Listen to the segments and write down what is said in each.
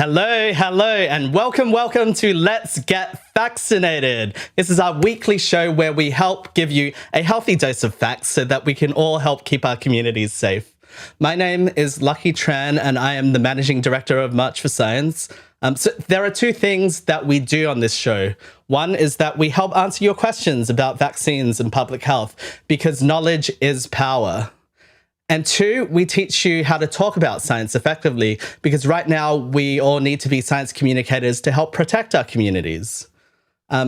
Hello, and welcome to Let's Get Vaccinated. This is our weekly show where we help give you a healthy dose of facts so that we can all help keep our communities safe. My name is Lucky Tran, and I am the Managing Director of March for Science. So there are two things that we do on this show. One is that we help answer your questions about vaccines and public health, because knowledge is power. And two, we teach you how to talk about science effectively, because right now we all need to be science communicators to help protect our communities.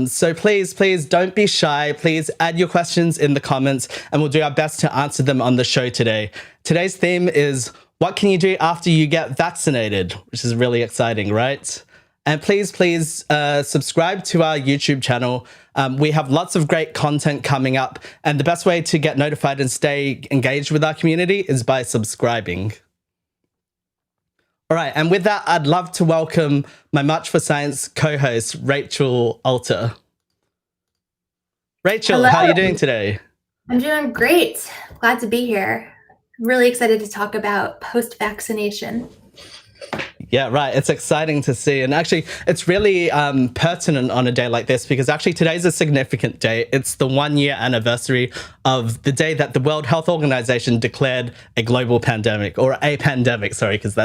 So please don't be shy. Please add your questions in the comments and we'll do our best to answer them on the show today. Today's theme is, what can you do after you get vaccinated? Which is really exciting, right? And please subscribe to our YouTube channel. We have lots of great content coming up, and the best way to get notified and stay engaged with our community is by subscribing. All right, and with that, I'd love to welcome my March for Science co-host, Rachel Alter. Rachel, Hello. How are you doing today? I'm doing great. Glad to be here. I'm really excited to talk about post-vaccination. Yeah, right. It's exciting to see. And actually, it's really pertinent on a day like this, because actually today's a significant day. It's the 1-year anniversary of the day that the World Health Organization declared a global pandemic, or a pandemic, sorry, because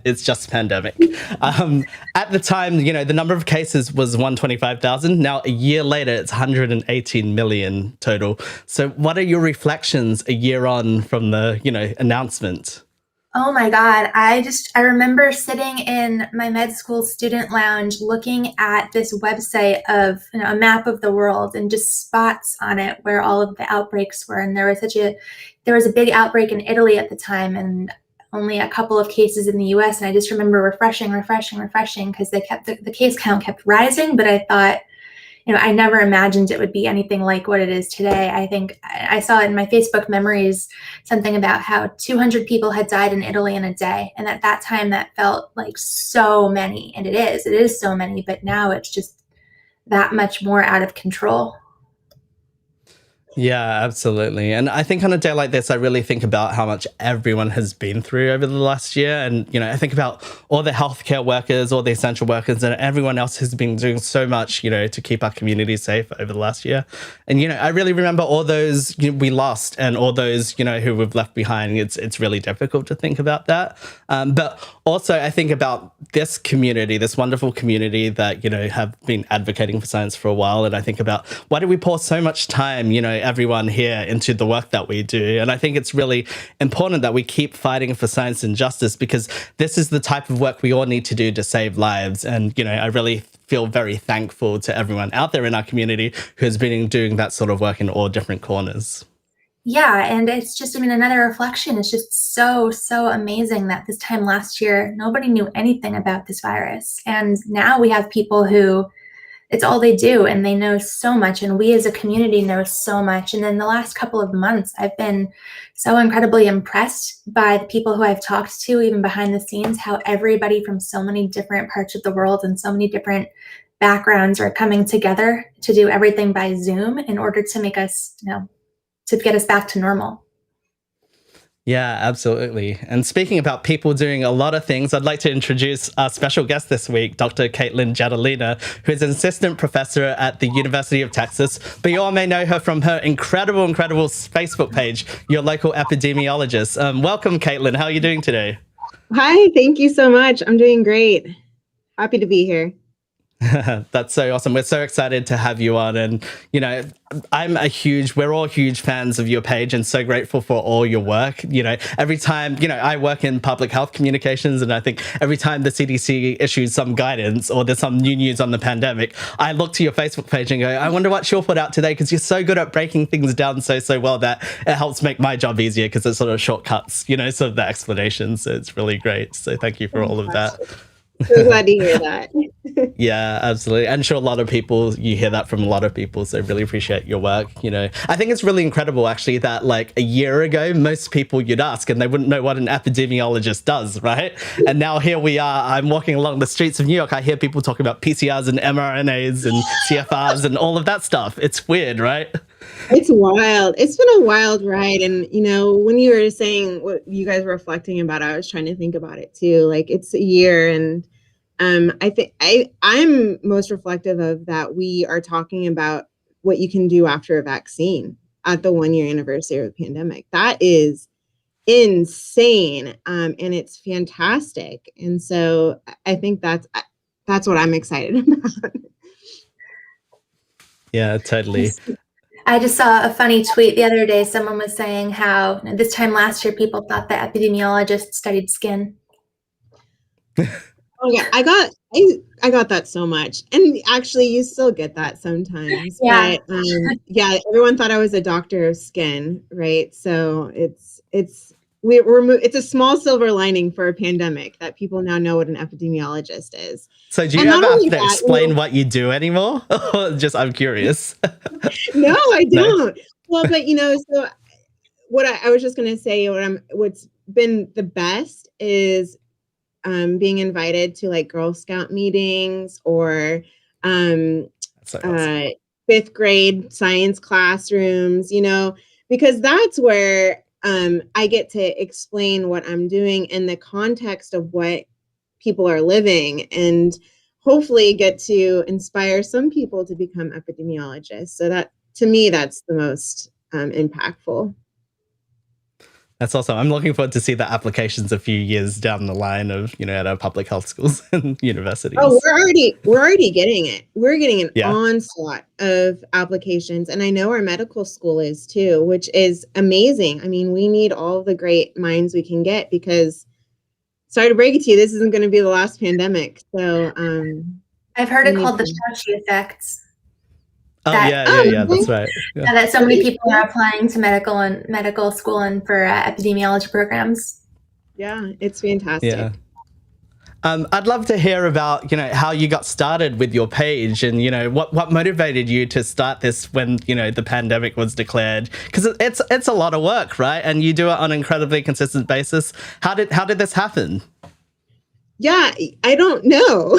it's just pandemic. At the time, the number of cases was 125,000. Now, a year later, it's 118 million total. So what are your reflections a year on from the, announcement? Oh my God. I remember sitting in my med school student lounge looking at this website of a map of the world and just spots on it where all of the outbreaks were. And there was a big outbreak in Italy at the time and only a couple of cases in the US. And I just remember refreshing because the case count kept rising. But I thought, I never imagined it would be anything like what it is today. I think I saw in my Facebook memories something about how 200 people had died in Italy in a day. And at that time, that felt like so many. And it is so many. But now it's just that much more out of control. Yeah, absolutely. And I think on a day like this, I really think about how much everyone has been through over the last year. And, I think about all the healthcare workers, all the essential workers, and everyone else has been doing so much, to keep our community safe over the last year. And, I really remember all those we lost and all those, who we've left behind. It's really difficult to think about that. But also I think about this community, this wonderful community that, have been advocating for science for a while. And I think about, why do we pour so much time, everyone here into the work that we do? And I think it's really important that we keep fighting for science and justice, because this is the type of work we all need to do to save lives. And, I really feel very thankful to everyone out there in our community who has been doing that sort of work in all different corners. Yeah, and it's just, another reflection. It's just so amazing that this time last year, nobody knew anything about this virus. And now we have people who it's all they do, and they know so much, and we as a community know so much. And in the last couple of months, I've been so incredibly impressed by the people who I've talked to, even behind the scenes, how everybody from so many different parts of the world and so many different backgrounds are coming together to do everything by Zoom in order to make us, to get us back to normal. Yeah, absolutely. And speaking about people doing a lot of things, I'd like to introduce our special guest this week, Dr. Katelyn Jetelina, who is an assistant professor at the University of Texas. But you all may know her from her incredible Facebook page, Your Local Epidemiologist. Welcome, Katelyn. How are you doing today? Hi, thank you so much. I'm doing great. Happy to be here. That's so awesome. We're so excited to have you on. And, we're all huge fans of your page and so grateful for all your work. Every time, I work in public health communications, and I think every time the CDC issues some guidance or there's some new news on the pandemic, I look to your Facebook page and go, I wonder what she'll put out today, because you're so good at breaking things down so well that it helps make my job easier, because it's sort of shortcuts, sort of the explanations. So it's really great. So thank you for all of that. So glad to hear that. Yeah, absolutely. I'm sure you hear that from a lot of people. So really appreciate your work. I think it's really incredible, actually, that like a year ago, most people you'd ask and they wouldn't know what an epidemiologist does, right? And now here we are. I'm walking along the streets of New York. I hear people talking about PCRs and mRNAs and CFRs and all of that stuff. It's weird, right? It's wild. It's been a wild ride. And, when you were saying what you guys were reflecting about, I was trying to think about it too. Like, it's a year, and I think I'm most reflective of that. We are talking about what you can do after a vaccine at the 1-year anniversary of the pandemic. That is insane. And it's fantastic. And so I think that's what I'm excited about. Yeah, totally. I just saw a funny tweet the other day. Someone was saying how this time last year, people thought that epidemiologists studied skin. Oh yeah, I got that so much, and actually, you still get that sometimes. Yeah. But yeah, everyone thought I was a doctor of skin, right? So it's a small silver lining for a pandemic that people now know what an epidemiologist is. So do you And ever not have only to that, explain what you do anymore? Just, I'm curious. no, I No? don't. Well, but so what I was just gonna say, what's been the best is being invited to like Girl Scout meetings or So awesome. 5th grade science classrooms, because that's where I get to explain what I'm doing in the context of what people are living and hopefully get to inspire some people to become epidemiologists. So that, to me, that's the most impactful. That's awesome. I'm looking forward to see the applications a few years down the line of, at our public health schools and universities. Oh, we're already getting it. We're getting an Yeah. onslaught of applications. And I know our medical school is too, which is amazing. I mean, we need all the great minds we can get because, sorry to break it to you, this isn't going to be the last pandemic. So I've heard it called the Fauci effect. Oh, yeah, that's right. Yeah, that so many people are applying to medical school and for epidemiology programs. Yeah, it's fantastic. Yeah. I'd love to hear about, how you got started with your page and, what motivated you to start this when, the pandemic was declared? Because it's a lot of work, right? And you do it on an incredibly consistent basis. How did this happen? Yeah, I don't know,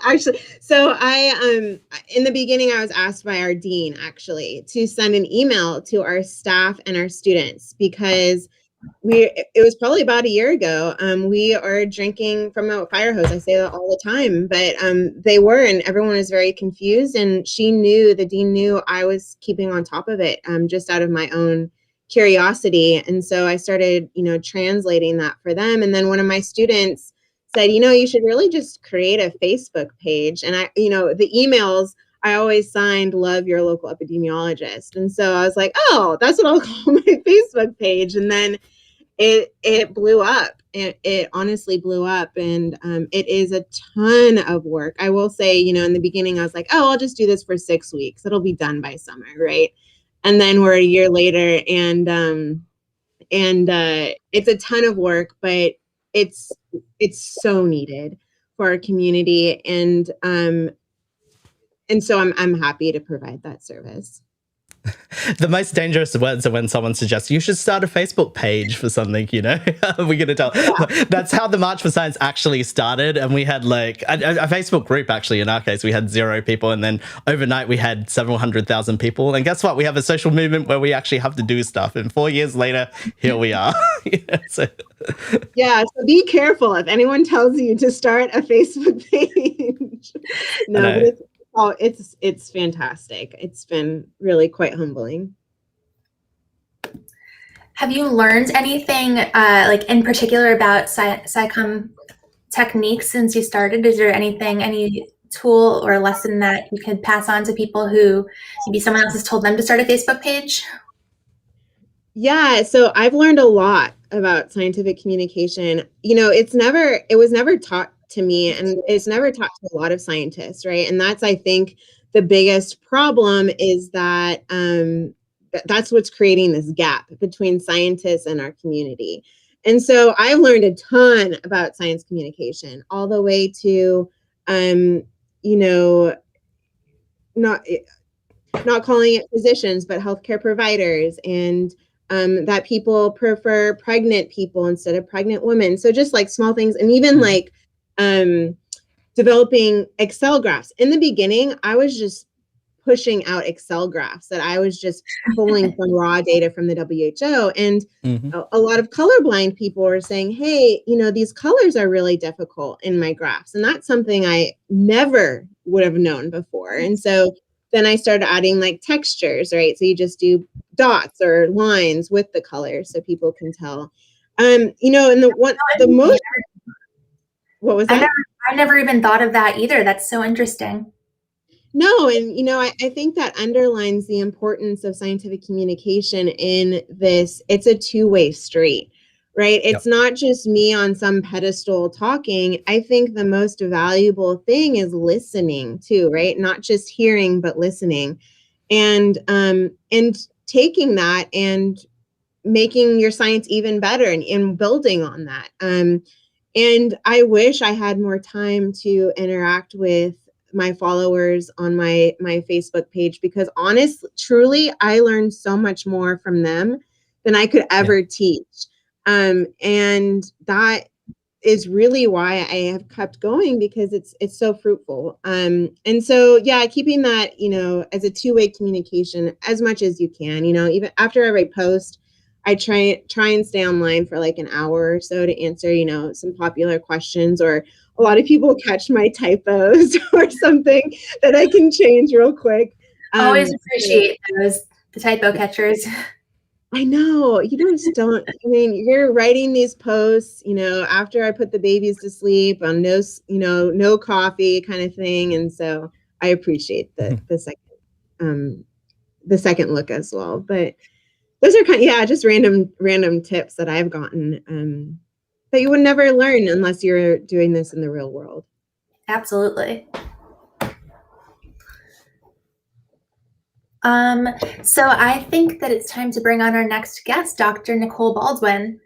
actually. So I, in the beginning, I was asked by our dean, actually, to send an email to our staff and our students because it was probably about a year ago. We are drinking from a fire hose. I say that all the time, but they were, and everyone was very confused. And the dean knew I was keeping on top of it, just out of my own curiosity. And so I started, translating that for them. And then one of my students said, you should really just create a Facebook page. And the emails I always signed "Love Your Local Epidemiologist." And so I was like, oh, that's what I'll call my Facebook page. And then it blew up. It honestly blew up. And it is a ton of work. I will say, in the beginning, I was like, oh, I'll just do this for 6 weeks. It'll be done by summer, right? And then we're a year later, and it's a ton of work, but it's so needed for our community. And so I'm happy to provide that service. The most dangerous words are when someone suggests you should start a Facebook page for something, We're going to tell. Yeah. That's how the March for Science actually started. And we had like a Facebook group, actually, in our case, we had 0 people. And then overnight we had several 100,000 people. And guess what? We have a social movement where we actually have to do stuff. And 4 years later, here we are. Yeah, so be careful if anyone tells you to start a Facebook page. No, but it's fantastic. It's been really quite humbling. Have you learned anything like in particular about SciComm techniques since you started? Is there any tool or lesson that you could pass on to people who maybe someone else has told them to start a Facebook page? Yeah, so I've learned a lot about scientific communication. It was never taught to me, and it's never taught to a lot of scientists, right? And that's, I think, the biggest problem is that that's what's creating this gap between scientists and our community. And so I've learned a ton about science communication, all the way to, not calling it physicians, but healthcare providers, and that people prefer pregnant people instead of pregnant women. So just like small things, and even like developing Excel graphs. In the beginning, I was just pushing out Excel graphs, that I was just pulling from raw data from the WHO. And a lot of colorblind people were saying, hey, these colors are really difficult in my graphs. And that's something I never would have known before. And so then I started adding like textures, right? So you just do dots or lines with the colors so people can tell. And what was that? I never even thought of that either. That's so interesting. No, and I think that underlines the importance of scientific communication in this. It's a two-way street, right? It's not just me on some pedestal talking. I think the most valuable thing is listening too, right? Not just hearing, but listening, and taking that and making your science even better and building on that. And I wish I had more time to interact with my followers on my Facebook page, because truly, I learned so much more from them than I could ever teach. And that is really why I have kept going, because it's so fruitful. And so, keeping that, as a two-way communication as much as you can, even after every post, I try and stay online for like an hour or so to answer, some popular questions, or a lot of people catch my typos or something that I can change real quick. Always appreciate the typo catchers. I know, you're writing these posts, after I put the babies to sleep on no coffee kind of thing. And so I appreciate the second look as well. But those are just random tips that I've gotten that you would never learn unless you're doing this in the real world. Absolutely. So I think that it's time to bring on our next guest, Dr. Nicole Baldwin.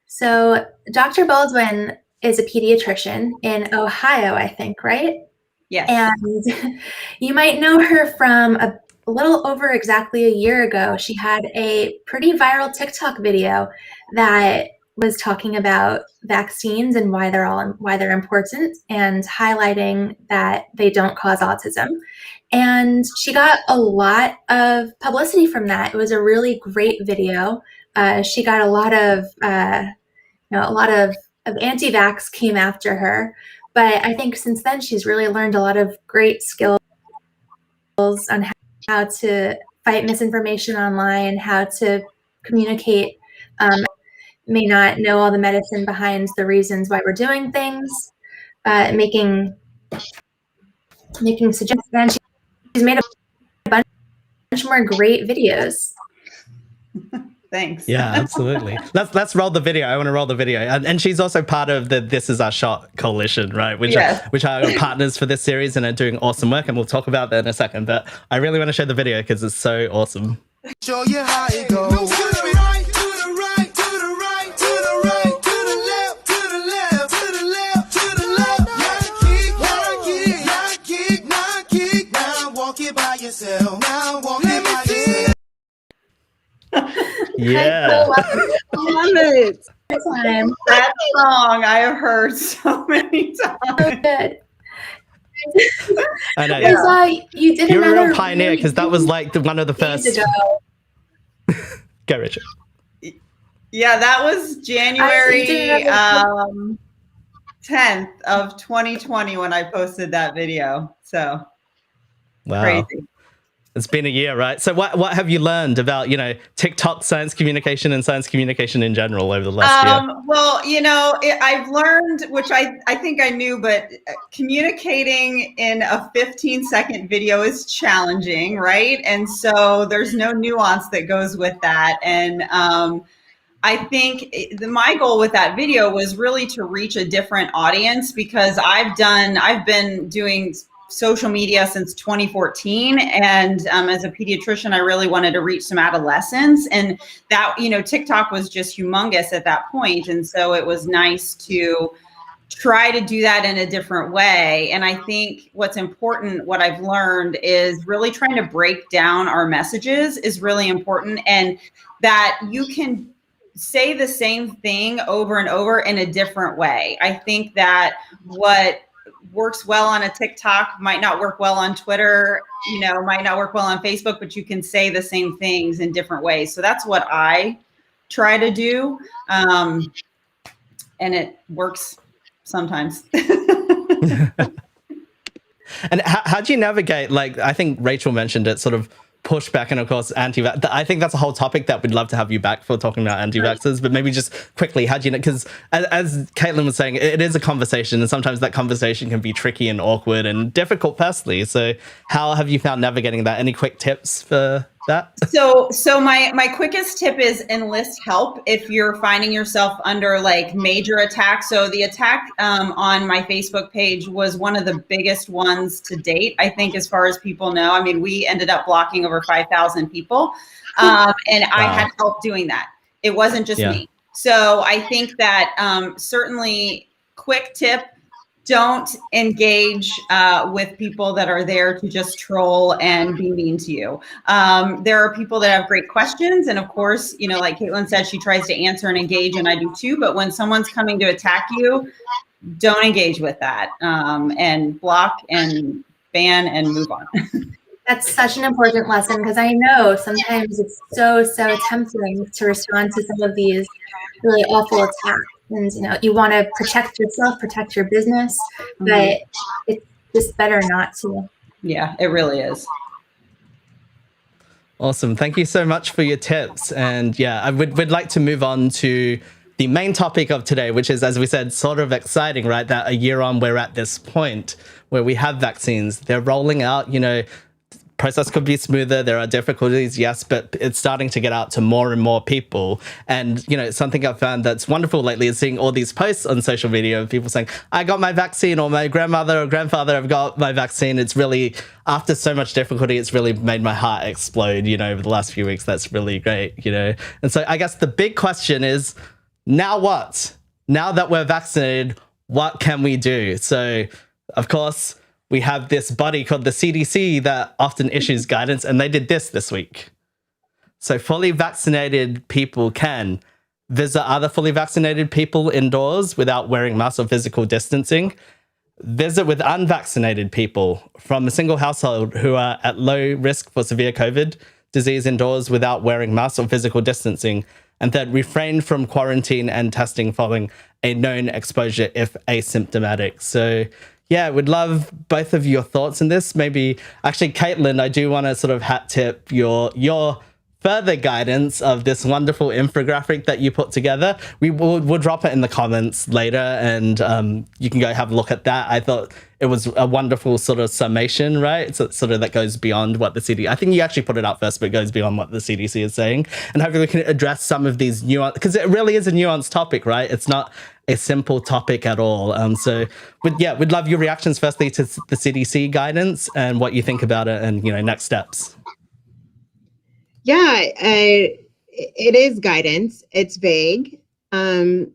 So Dr. Baldwin is a pediatrician in Ohio, I think, right? Yes. And you might know her from a little over exactly a year ago. She had a pretty viral TikTok video that was talking about vaccines and why they're important, and highlighting that they don't cause autism. And she got a lot of publicity from that. It was a really great video. She got a lot of anti-vax came after her, but I think since then she's really learned a lot of great skills on how to fight misinformation online, how to communicate. May not know all the medicine behind the reasons why we're doing things, making suggestions. She's made a bunch more great videos. Thanks. Yeah, absolutely. Let's roll the video. I want to roll the video. And she's also part of the This Is Our Shot coalition, right? Which are partners for this series and are doing awesome work. And we'll talk about that in a second. But I really want to show the video because it's so awesome. Show you how it goes. To the right, to the right, to the right, to the right, to the left, to the left, to the left, to the left. Not kick. Now walk it by yourself. Now walk it by yourself. Yeah. I love it. That song I have heard so many times. So good. I know. You did You're a another real pioneer, because that was like one of the first. Go, Richard. Yeah, that was January 10th of 2020 when I posted that video. So Wow. crazy. It's been a year, right? So what have you learned about, TikTok science communication and science communication in general over the last year? Well, I've learned, which I think I knew, but communicating in a 15-second video is challenging, right? And so there's no nuance that goes with that. And I think my goal with that video was really to reach a different audience, because I've been doing social media since 2014. And as a pediatrician, I really wanted to reach some adolescents, and that, TikTok was just humongous at that point. And so it was nice to try to do that in a different way. And I think what's important, what I've learned, is really trying to break down our messages is really important, and that you can say the same thing over and over in a different way. I think that what works well on a TikTok might not work well on Twitter, might not work well on Facebook, but you can say the same things in different ways. So that's what I try to do. And it works sometimes. And how do you navigate, like, I think Rachel mentioned it, sort of pushback and, of course, anti-vax. I think that's a whole topic that we'd love to have you back for, talking about anti-vaxxers, but maybe just quickly, how do you know, because as Katelyn was saying, it is a conversation, and sometimes that conversation can be tricky and awkward and difficult personally. So how have you found navigating that? Any quick tips for that? So my quickest tip is enlist help if you're finding yourself under like major attack. So the attack on my Facebook page was one of the biggest ones to date, I think, as far as people know. I mean, we ended up blocking over 5,000 people, and I had help doing that. It wasn't just me. So I think that certainly quick tip, don't engage with people that are there to just troll and be mean to you. There are people that have great questions. And of course, like Katelyn said, she tries to answer and engage, and I do too. But when someone's coming to attack you, don't engage with that, and block and ban and move on. That's such an important lesson, because I know sometimes it's so tempting to respond to some of these really awful attacks. And you want to protect yourself, protect your business, but it's just better not to. Yeah, it really is. Awesome. Thank you so much for your tips. And yeah, we'd like to move on to the main topic of today, which is, as we said, sort of exciting, right? That a year on, we're at this point where we have vaccines. They're rolling out, process could be smoother. There are difficulties, yes, but it's starting to get out to more and more people. And, something I've found that's wonderful lately is seeing all these posts on social media of people saying, I got my vaccine, or my grandmother or grandfather have got my vaccine. It's really, after so much difficulty, it's really made my heart explode, over the last few weeks. That's really great, And so I guess the big question is, now what? Now that we're vaccinated, what can we do? So, of course, we have this body called the CDC that often issues guidance, and they did this week. So fully vaccinated people can visit other fully vaccinated people indoors without wearing masks or physical distancing, visit with unvaccinated people from a single household who are at low risk for severe COVID disease indoors without wearing masks or physical distancing, and third, refrain from quarantine and testing following a known exposure if asymptomatic. So yeah, would love both of your thoughts on this. Maybe, actually, Katelyn, I do want to sort of hat tip your further guidance of this wonderful infographic that you put together. We'll drop it in the comments later, and you can go have a look at that. I thought it was a wonderful sort of summation, right? So sort of that goes beyond what the CDC, I think you actually put it out first, but it goes beyond what the CDC is saying. And hopefully we can address some of these nuance, because it really is a nuanced topic, right? It's not a simple topic at all. We'd love your reactions firstly to the CDC guidance and what you think about it, and next steps. Yeah, it is guidance. It's vague, and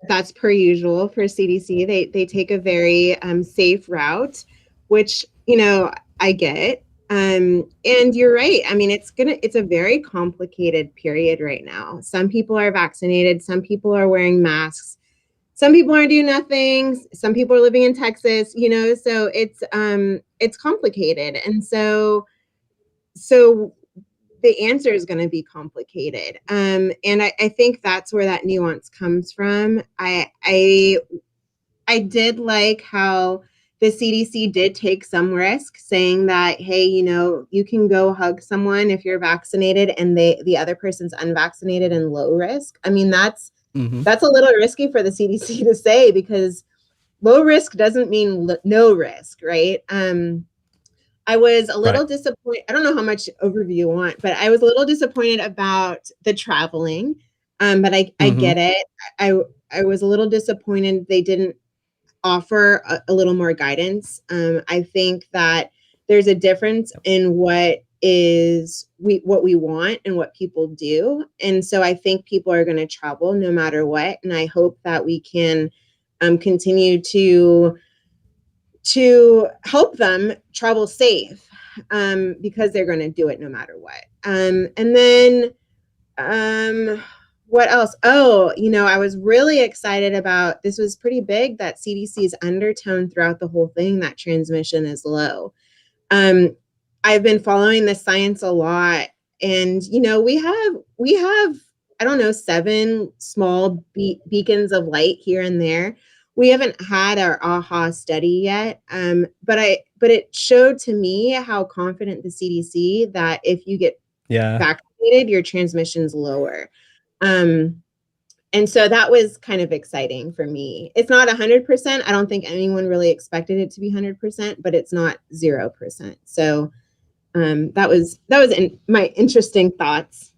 that's per usual for CDC. They take a very safe route, which I get. And you're right. I mean, it's a very complicated period right now. Some people are vaccinated. Some people are wearing masks. Some people are doing nothing. Some people are living in Texas, so it's complicated. And so the answer is going to be complicated. And I think that's where that nuance comes from. I did like how the CDC did take some risk, saying that, hey, you can go hug someone if you're vaccinated and the other person's unvaccinated and low risk. I mean, that's a little risky for the CDC to say, because low risk doesn't mean no risk, right? I was a little disappointed. I don't know how much overview you want, but I was a little disappointed about the traveling. But I get it. I was a little disappointed they didn't offer a little more guidance. I think that there's a difference in what we want and what people do. And so I think people are going to travel no matter what. And I hope that we can continue to help them travel safe, because they're going to do it no matter what. And then what else? Oh, I was really excited about, this was pretty big, that CDC's undertone throughout the whole thing, that transmission is low. I've been following the science a lot, and we have I don't know, 7 small beacons of light here and there. We haven't had our AHA study yet, but it showed to me how confident the CDC that if you get vaccinated, your transmission's lower. And so that was kind of exciting for me. It's not 100%. I don't think anyone really expected it to be 100%, but it's not 0%. So that was my interesting thoughts.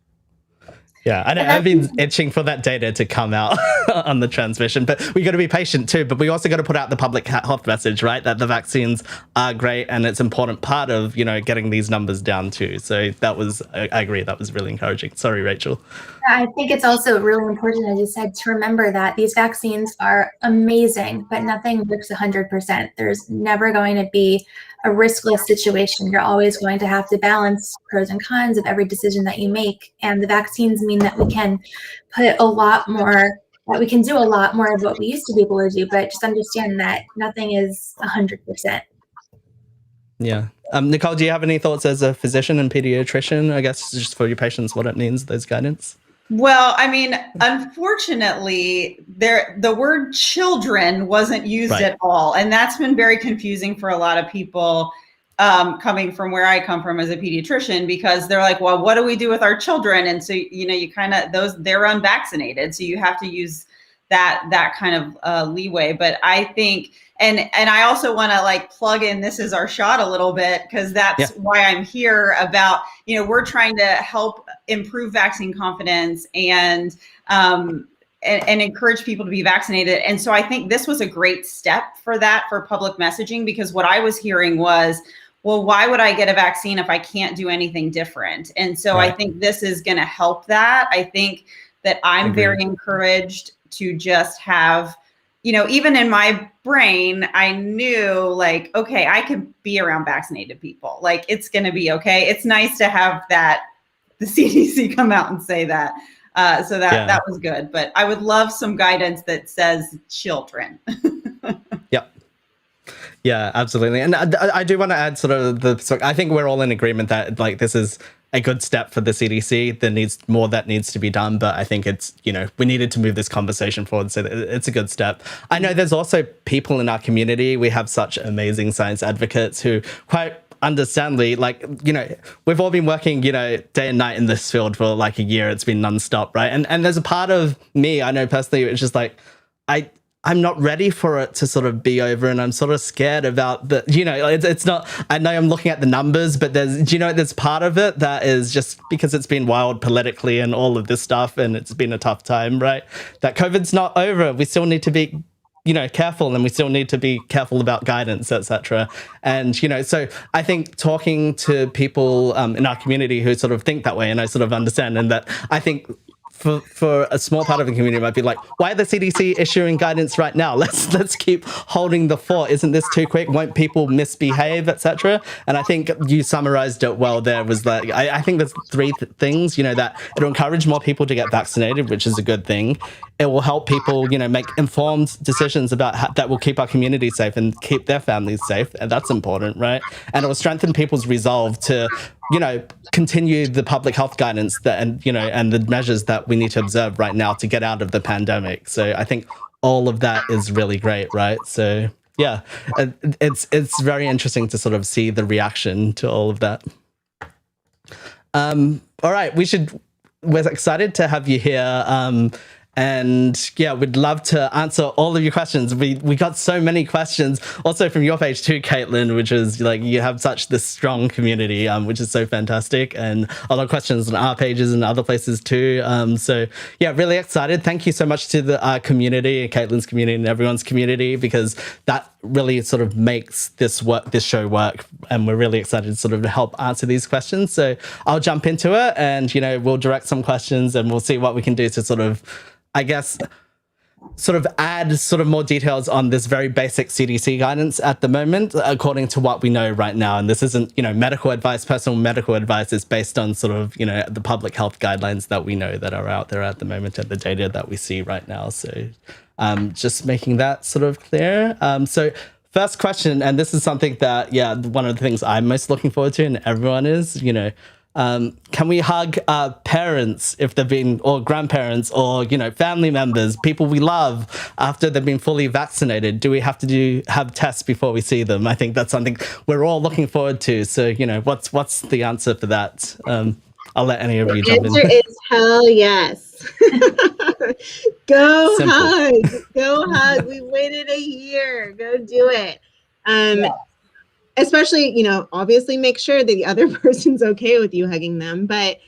Yeah, I know, I've been itching for that data to come out on the transmission, but we got to be patient too. But we also got to put out the public health message, right? That the vaccines are great, and it's an important part of, getting these numbers down too. So I agree, that was really encouraging. Sorry, Rachel. I think it's also really important, as you said, to remember that these vaccines are amazing, but nothing works 100%. There's never going to be a riskless situation. You're always going to have to balance pros and cons of every decision that you make. And the vaccines mean that we can put a lot more, that we can do a lot more of what we used to be able to do, but just understand that nothing is 100%. Yeah. Nicole, do you have any thoughts as a physician and pediatrician, I guess, just for your patients, what it means, those guidance? Well, I mean, unfortunately, the word children wasn't used at all. And that's been very confusing for a lot of people coming from where I come from as a pediatrician, because they're like, well, what do we do with our children? And so, you kind of, they're unvaccinated. So you have to use that kind of leeway. But I think, and I also want to plug in, this is our shot a little bit, because that's why I'm here about, we're trying to help improve vaccine confidence and encourage people to be vaccinated. And so I think this was a great step for that, for public messaging, because what I was hearing was, well, why would I get a vaccine if I can't do anything different? And so I think this is going to help that. I think that I'm very encouraged to just have, even in my brain, I knew okay, I can be around vaccinated people. It's going to be okay. It's nice to have that, the CDC come out and say that. So that was good. But I would love some guidance that says children. Yeah, absolutely. And I do want to add I think we're all in agreement that this is a good step for the CDC. There needs more that needs to be done, but I think it's, we needed to move this conversation forward, so it's a good step. I know there's also people in our community. We have such amazing science advocates who quite understandably, we've all been working, day and night in this field for a year. It's been nonstop, right? And there's a part of me, I know personally, it's just I'm not ready for it to sort of be over, and I'm sort of scared about the, it's not, I know I'm looking at the numbers, but there's part of it that is just because it's been wild politically and all of this stuff, and it's been a tough time, right? That COVID's not over. We still need to be, careful, and we still need to be careful about guidance, etc. And, so I think talking to people in our community who sort of think that way, and I sort of understand, and that I think for a small part of the community might be why are the CDC issuing guidance right now? Let's keep holding the fort. Isn't this too quick? Won't people misbehave, etc.? And I think you summarized it well there. Was that I think there's 3 things, that it'll encourage more people to get vaccinated, which is a good thing. It will help people, make informed decisions about that will keep our community safe and keep their families safe. And that's important, right? And it will strengthen people's resolve to, continue the public health guidance and the measures that we need to observe right now to get out of the pandemic. So I think all of that is really great, right? So yeah, it's very interesting to sort of see the reaction to all of that. All right, we're excited to have you here. And yeah, we'd love to answer all of your questions. We got so many questions also from your page too, Katelyn, which is you have such this strong community, which is so fantastic, and a lot of questions on our pages and other places too. So yeah, really excited. Thank you so much to the community, Katelyn's community and everyone's community, because that really sort of makes this show work. And we're really excited to sort of help answer these questions. So I'll jump into it, and we'll direct some questions, and we'll see what we can do to sort of, I guess, sort of add sort of more details on this very basic CDC guidance at the moment, according to what we know right now. And this isn't, medical advice, personal medical advice. It's based on sort of, the public health guidelines that we know that are out there at the moment and the data that we see right now. So just making that sort of clear. So first question, and this is something that, one of the things I'm most looking forward to, and everyone is, can we hug parents if they've been, or grandparents, or, family members, people we love after they've been fully vaccinated? Do we have to have tests before we see them? I think that's something we're all looking forward to. So, what's the answer for that? I'll let any of you jump in. The answer is hell yes. Go Simple. hug. We waited a year. Go do it. Especially, obviously make sure that the other person's okay with you hugging them. But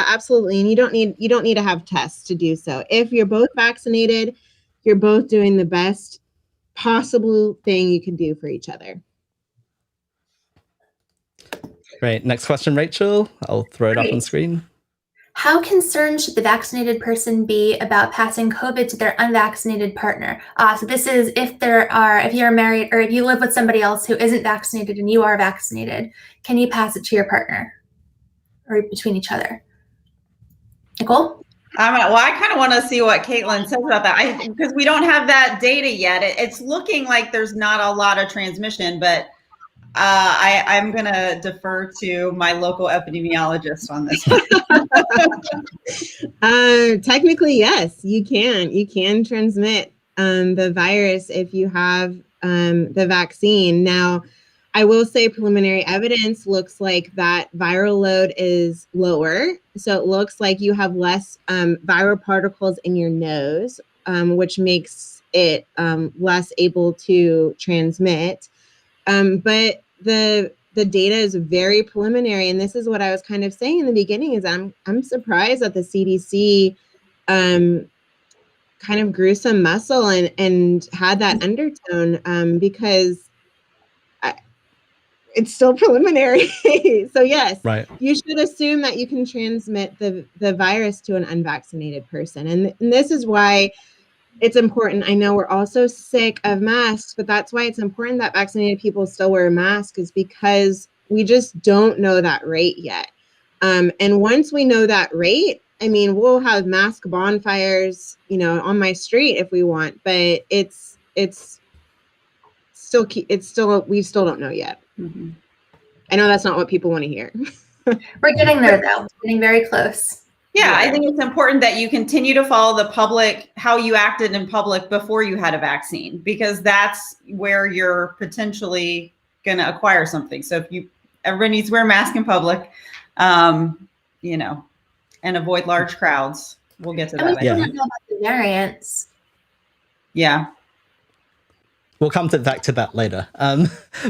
absolutely. And you don't need to have tests to do so. If you're both vaccinated, you're both doing the best possible thing you can do for each other. Great. Next question, Rachel. I'll throw it up on screen. How concerned should the vaccinated person be about passing COVID to their unvaccinated partner? So this is if you're married or if you live with somebody else who isn't vaccinated and you are vaccinated, can you pass it to your partner or between each other? Nicole? I kind of want to see what Katelyn says about that because we don't have that data yet. It's looking like there's not a lot of transmission, but I'm going to defer to my local epidemiologist on this one. Technically, yes, you can. You can transmit the virus if you have the vaccine. Now, I will say preliminary evidence looks like that viral load is lower. So it looks like you have less viral particles in your nose, which makes it less able to transmit. But the data is very preliminary, and this is what I was kind of saying in the beginning. Is I'm surprised that the CDC kind of grew some muscle and had that undertone because it's still preliminary. So yes, right. You should assume that you can transmit the virus to an unvaccinated person, and this is why. It's important. I know we're also sick of masks, but that's why it's important that vaccinated people still wear a mask, is because we just don't know that rate yet. And once we know that rate, I mean, we'll have mask bonfires, on my street if we want, but we still don't know yet. Mm-hmm. I know that's not what people want to hear. We're getting there though, getting very close. Yeah, I think it's important that you continue to follow the public, how you acted in public before you had a vaccine, because that's where you're potentially going to acquire something. So if everybody needs to wear a mask in public, and avoid large crowds. We'll get to that later. We don't know about the variants. Yeah. We'll come back to that later.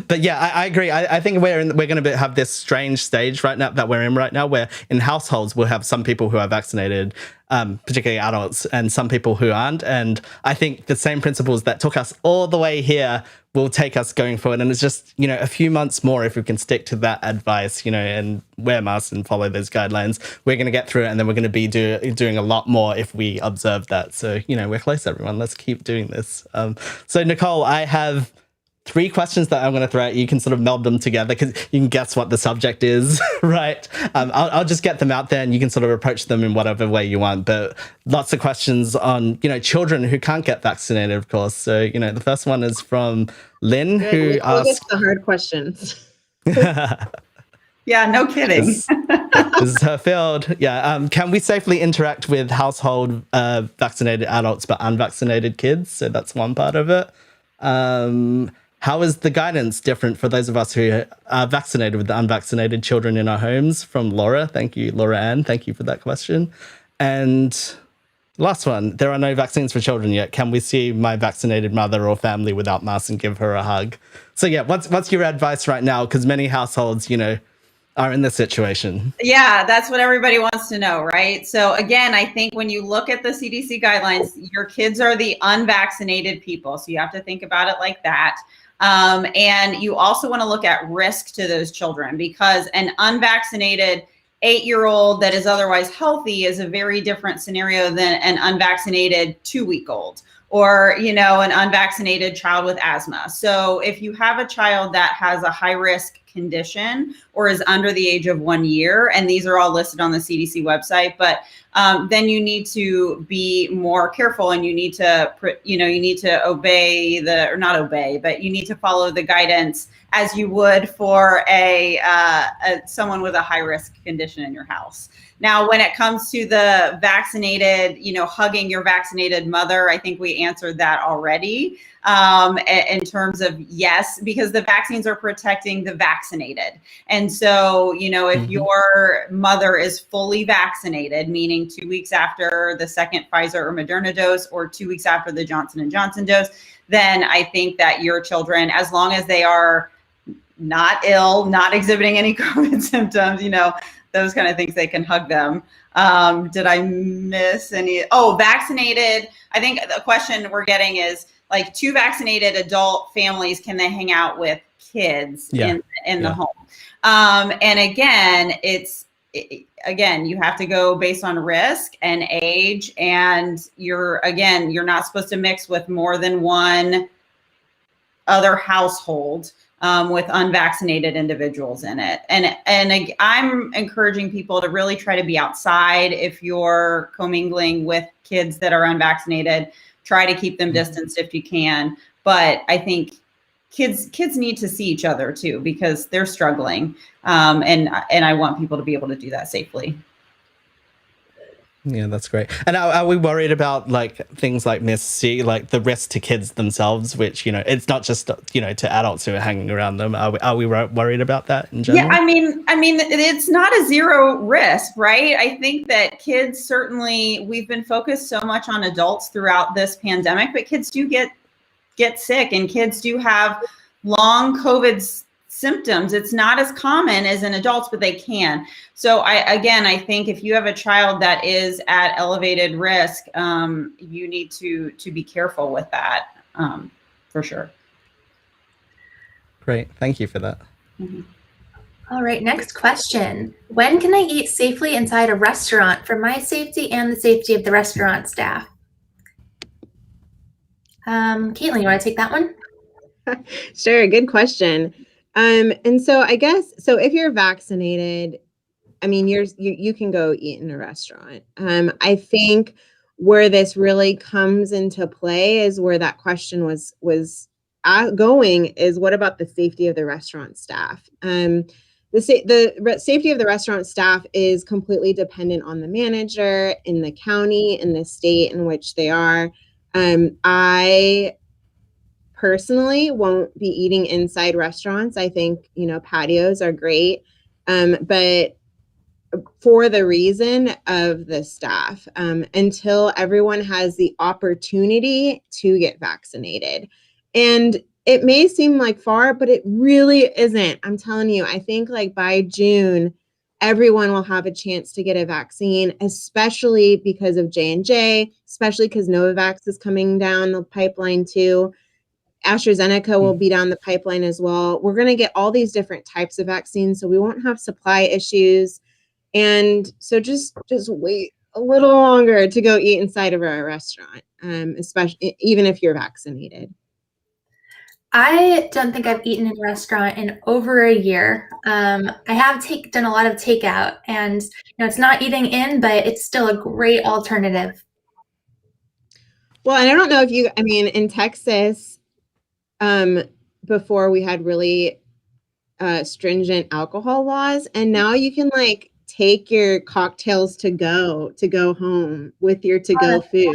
But yeah, I agree. I think we're going to have this strange stage right now that we're in right now, where in households we'll have some people who are vaccinated, particularly adults, and some people who aren't. And I think the same principles that took us all the way here will take us going forward. And it's just, a few months more if we can stick to that advice, and wear masks and follow those guidelines, we're going to get through it. And then we're going to be doing a lot more if we observe that. So, we're close, everyone. Let's keep doing this. So Nicole, I have 3 questions that I'm going to throw at you. You can sort of meld them together because you can guess what the subject is, right? I'll just get them out there and you can sort of approach them in whatever way you want. But lots of questions on, children who can't get vaccinated, of course. So, the first one is from Lynn, who asked the hard questions. Yeah, no kidding. This is her field. Yeah. Can we safely interact with household vaccinated adults but unvaccinated kids? So that's one part of it. How is the guidance different for those of us who are vaccinated with the unvaccinated children in our homes? From Laura. Thank you, Laura Ann. Thank you for that question. And last one, there are no vaccines for children yet. Can we see my vaccinated mother or family without masks and give her a hug? So yeah, what's your advice right now? Because many households, are in this situation. Yeah, that's what everybody wants to know, right? So again, I think when you look at the CDC guidelines, your kids are the unvaccinated people. So you have to think about it like that. And you also want to look at risk to those children, because an unvaccinated 8-year-old that is otherwise healthy is a very different scenario than an unvaccinated 2-week-old, or, you know, an unvaccinated child with asthma. So if you have a child that has a high risk condition or is under the age of 1 year, and these are all listed on the CDC website, but then you need to be more careful, and you need to, you know, you need to obey or not obey, but you need to follow the guidance as you would for someone with a high risk condition in your house. Now, when it comes to the vaccinated, you know, hugging your vaccinated mother, I think we answered that already in terms of yes, because the vaccines are protecting the vaccinated. And so, you know, if your mother is fully vaccinated, meaning 2 weeks after the second Pfizer or Moderna dose, or 2 weeks after the Johnson & Johnson dose, then I think that your children, as long as they are not ill, not exhibiting any COVID symptoms, you know, those kind of things, they can hug them. Did I miss any? Oh, vaccinated. I think the question we're getting is, like, 2 vaccinated adult families, can they hang out with kids in the home? And again, again, you have to go based on risk and age, and you're not supposed to mix with more than one other household with unvaccinated individuals in it. And I'm encouraging people to really try to be outside. If you're commingling with kids that are unvaccinated, try to keep them distanced if you can. But I think kids need to see each other too, because they're struggling. And I want people to be able to do that safely. Yeah, that's great. And are we worried about, like, things like Miss C, like the risk to kids themselves, which, you know, it's not just, you know, to adults who are hanging around them. Are we worried about that in general? Yeah, I mean, it's not a zero risk, right? I think that kids, certainly, we've been focused so much on adults throughout this pandemic, but kids do get sick, and kids do have long COVID symptoms. It's not as common as in adults, but they can. So I think if you have a child that is at elevated risk, you need to be careful with that, for sure. Great. Thank you for that. All right, next question. When can I eat safely inside a restaurant for my safety and the safety of the restaurant staff? Katelyn, you want to take that one? Sure, good question. And so I guess, so if you're vaccinated, I mean, you can go eat in a restaurant. I think where this really comes into play is where that question was going, is what about the safety of the restaurant staff? The safety of the restaurant staff is completely dependent on the manager in the county, in the state in which they are. I personally won't be eating inside restaurants. I think, you know, patios are great, but for the reason of the staff, until everyone has the opportunity to get vaccinated. And it may seem like far, but it really isn't. I'm telling you, I think like by June, everyone will have a chance to get a vaccine, especially because of J&J, especially because Novavax is coming down the pipeline too. AstraZeneca will be down the pipeline as well. We're going to get all these different types of vaccines, so we won't have supply issues. And so just wait a little longer to go eat inside of a restaurant, especially even if you're vaccinated. I don't think I've eaten in a restaurant in over a year. I have done a lot of takeout, and, you know, it's not eating in, but it's still a great alternative. Well, and I don't know if you, I mean, in Texas, before we had really stringent alcohol laws, and now you can like take your cocktails to go home with your to-go food,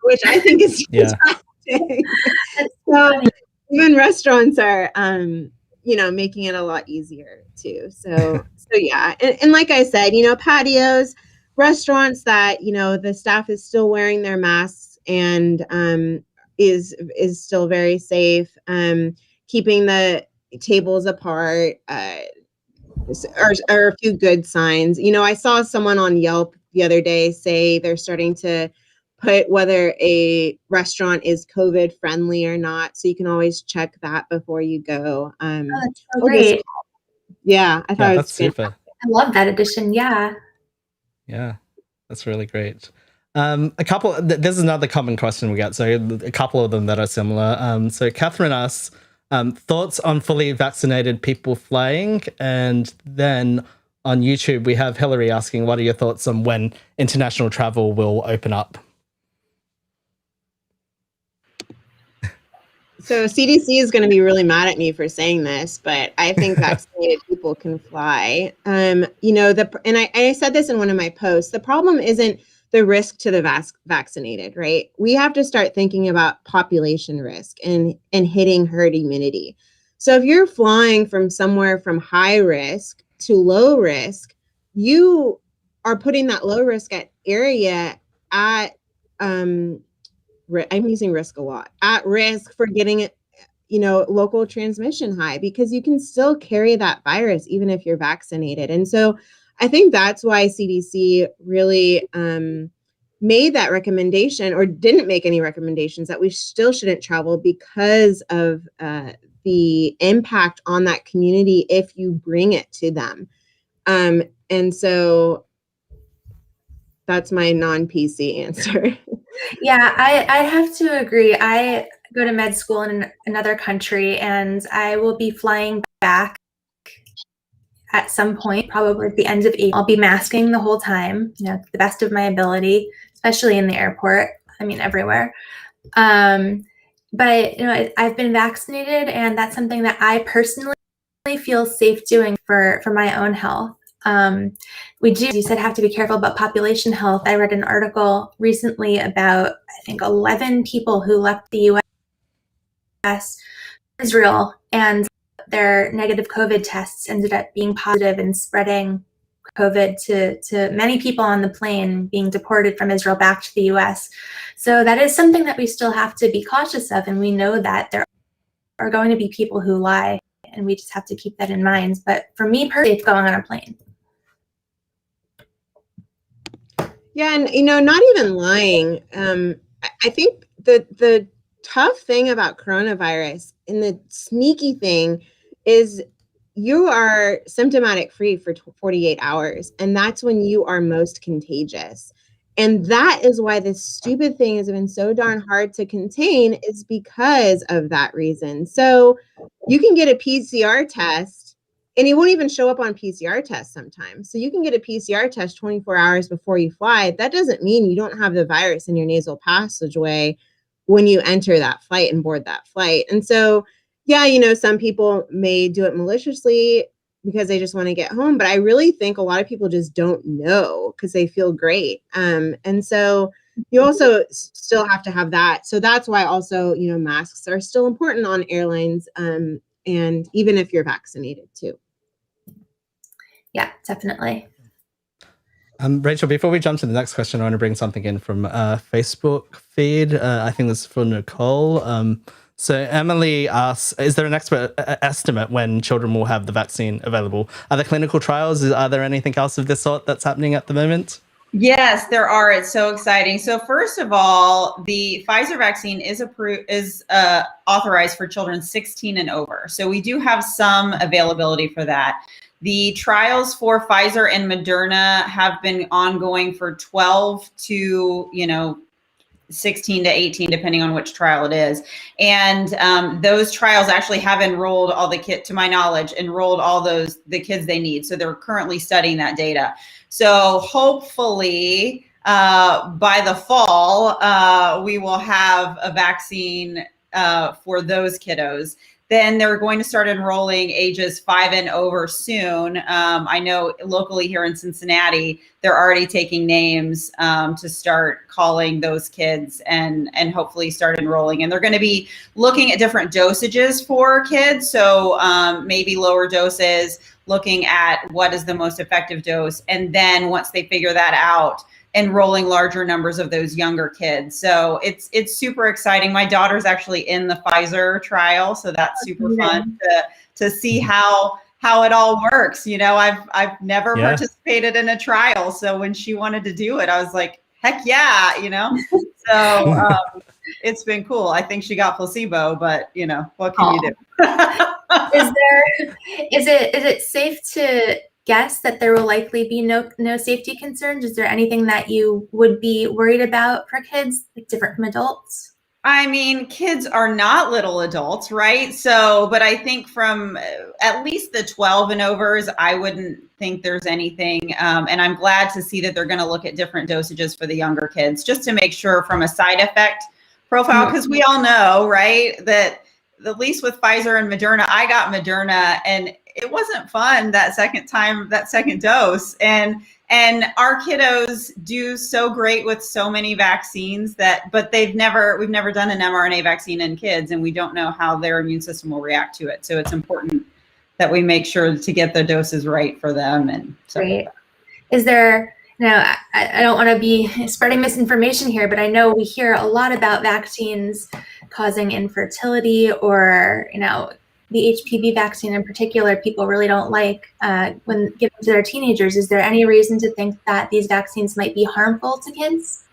which I think is fantastic. So even restaurants are, you know, making it a lot easier too. So yeah, and like I said, you know, patios, restaurants that, you know, the staff is still wearing their masks and is still very safe. Keeping the tables apart are a few good signs. You know, I saw someone on Yelp the other day say they're starting to put whether a restaurant is COVID friendly or not. So you can always check that before you go. Oh, that's so great. Yeah, I thought it was that's super. I love that addition. Yeah. Yeah, that's really great. There's another common question we get, so a couple of them that are similar. So Catherine asks, thoughts on fully vaccinated people flying? And then on YouTube, we have Hillary asking, what are your thoughts on when international travel will open up? So CDC is going to be really mad at me for saying this, but I think vaccinated people can fly. And I said this in one of my posts. The problem isn't the risk to the vaccinated, right? We have to start thinking about population risk and hitting herd immunity. So if you're flying from somewhere from high risk to low risk, you are putting that low risk area at I'm using risk a lot, at risk for getting local transmission high, because you can still carry that virus even if you're vaccinated. And so I think that's why CDC really made that recommendation, or didn't make any recommendations, that we still shouldn't travel because of the impact on that community if you bring it to them. And so that's my non-PC answer. Yeah, I have to agree. I go to med school in another country, and I will be flying back at some point, probably at the end of April. I'll be masking the whole time, to the best of my ability, especially in the airport. I mean, everywhere. But I've been vaccinated, and that's something that I personally feel safe doing for my own health. We do, as you said, have to be careful about population health. I read an article recently about, I think, 11 people who left the US, Israel, and their negative COVID tests ended up being positive and spreading COVID to many people on the plane, being deported from Israel back to the US. So that is something that we still have to be cautious of. And we know that there are going to be people who lie, and we just have to keep that in mind. But for me personally, it's going on a plane. Yeah, and not even lying. I think the tough thing about coronavirus, and the sneaky thing, is you are symptomatic free for 48 hours, and that's when you are most contagious. And that is why this stupid thing has been so darn hard to contain, is because of that reason. So you can get a PCR test, and it won't even show up on PCR tests sometimes. So you can get a PCR test 24 hours before you fly. That doesn't mean you don't have the virus in your nasal passageway when you enter that flight and board that flight. And so, yeah, some people may do it maliciously because they just want to get home. But I really think a lot of people just don't know because they feel great. And so you also still have to have that. So that's why also, masks are still important on airlines. And even if you're vaccinated too. Yeah, definitely. Rachel, before we jump to the next question, I want to bring something in from Facebook feed. I think this is for Nicole. So Emily asks, is there an expert estimate when children will have the vaccine available? Are there clinical trials? Are there anything else of this sort that's happening at the moment? Yes, there are. It's so exciting. So first of all, the Pfizer vaccine is authorized for children 16 and over. So we do have some availability for that. The trials for Pfizer and Moderna have been ongoing for 12 to 16 to 18, depending on which trial it is. And those trials actually have enrolled all the kids, to my knowledge, enrolled all the kids they need. So they're currently studying that data. So hopefully by the fall, we will have a vaccine for those kiddos. Then they're going to start enrolling ages 5 and over soon. I know locally here in Cincinnati, they're already taking names to start calling those kids and hopefully start enrolling. And they're going to be looking at different dosages for kids. So maybe lower doses, looking at what is the most effective dose. And then once they figure that out, enrolling larger numbers of those younger kids. So it's super exciting. My daughter's actually in the Pfizer trial, so that's super fun to see how it all works. I've never participated in a trial, so when she wanted to do it, I was like, heck yeah, So it's been cool. I think she got placebo, but what can you do? Is it safe to guess that there will likely be no safety concerns? Is there anything that you would be worried about for kids, like different from adults? I mean, kids are not little adults, right? So, but I think from at least the 12 and overs, I wouldn't think there's anything. And I'm glad to see that they're going to look at different dosages for the younger kids, just to make sure from a side effect profile, because we all know, right, that at least with Pfizer and Moderna, I got Moderna and it wasn't fun that second dose. And our kiddos do so great with so many vaccines but we've never done an mRNA vaccine in kids, and we don't know how their immune system will react to it. So it's important that we make sure to get the doses right for them. And so, right. Is there, I don't want to be spreading misinformation here, but I know we hear a lot about vaccines causing infertility, or, the HPV vaccine in particular, people really don't like when given to their teenagers. Is there any reason to think that these vaccines might be harmful to kids?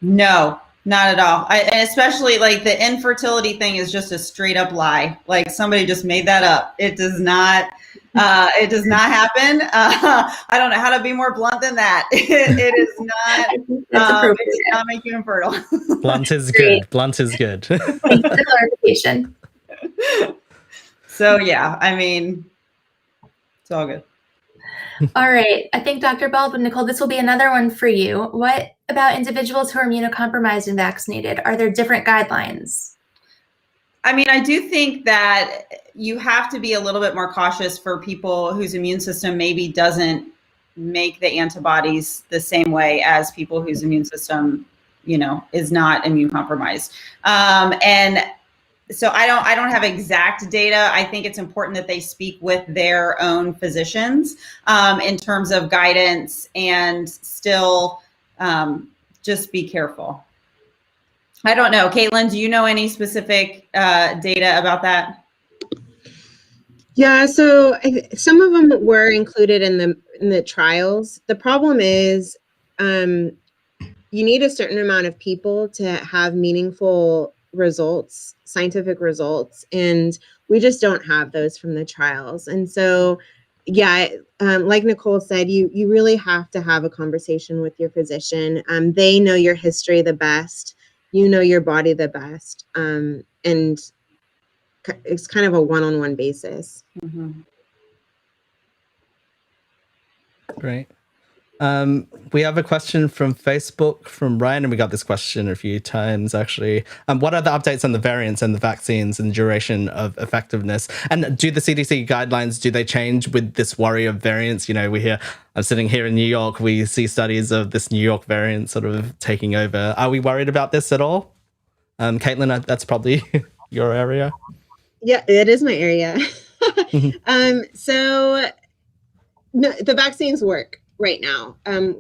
No, not at all. And especially like the infertility thing is just a straight up lie. Like somebody just made that up. It does not. It does not happen. I don't know how to be more blunt than that. It is not. It does not make you infertile. Blunt is good. Blunt is good. Thanks for the clarification. So yeah, I mean, it's all good. All right. I think Dr. Baldwin, Nicole, this will be another one for you. What about individuals who are immunocompromised and vaccinated? Are there different guidelines? I mean, I do think that you have to be a little bit more cautious for people whose immune system maybe doesn't make the antibodies the same way as people whose immune system, is not immune compromised. And so I don't have exact data. I think it's important that they speak with their own physicians in terms of guidance, and still just be careful. I don't know. Katelyn, do you know any specific data about that? Yeah, so some of them were included in the trials. The problem is you need a certain amount of people to have meaningful results, scientific results, and we just don't have those from the trials. And so, yeah, like Nicole said, you really have to have a conversation with your physician. They know your history the best, you know your body the best, and it's kind of a one-on-one basis. Mm-hmm. Great. We have a question from Facebook from Ryan, and we got this question a few times actually. What are the updates on the variants and the vaccines and duration of effectiveness? And do the CDC guidelines, do they change with this worry of variants? We hear, I'm sitting here in New York, we see studies of this New York variant sort of taking over. Are we worried about this at all? Katelyn, that's probably your area. Yeah, it is my area. So no, the vaccines work right now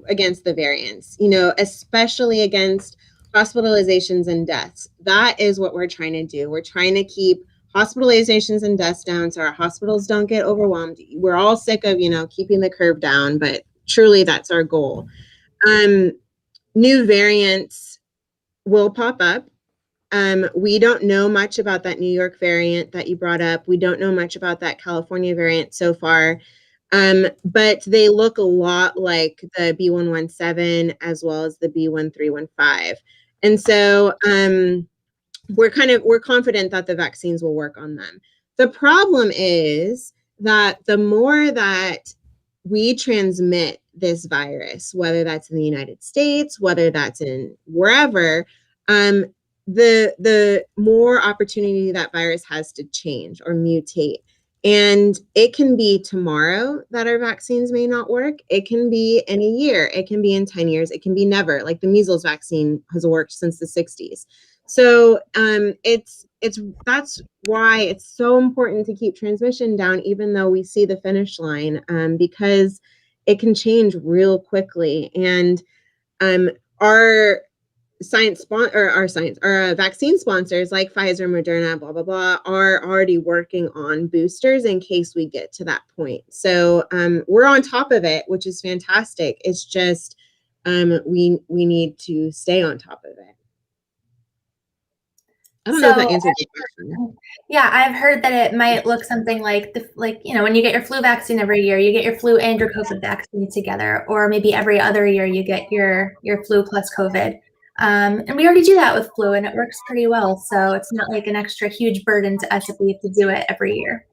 against the variants, especially against hospitalizations and deaths. That is what we're trying to do. We're trying to keep hospitalizations and deaths down so our hospitals don't get overwhelmed. We're all sick of, keeping the curve down, but truly that's our goal. New variants will pop up. We don't know much about that New York variant that you brought up. We don't know much about that California variant so far. But they look a lot like the B117 as well as the B1315. And so we're confident that the vaccines will work on them. The problem is that the more that we transmit this virus, whether that's in the United States, whether that's in wherever, the more opportunity that virus has to change or mutate. And it can be tomorrow that our vaccines may not work. It can be in a year. It can be in 10 years. It can be never. Like the measles vaccine has worked since the 60s. So that's why it's so important to keep transmission down, even though we see the finish line, because it can change real quickly. And our vaccine sponsors like Pfizer, Moderna, blah, blah, blah, are already working on boosters in case we get to that point. So we're on top of it, which is fantastic. It's just we need to stay on top of it. I don't know if that So answered the question. yeah, I've heard that it might look something like when you get your flu vaccine every year, you get your flu and your COVID vaccine together, or maybe every other year you get your flu plus COVID. And we already do that with flu, and it works pretty well. So it's not like an extra huge burden to us if we have to do it every year.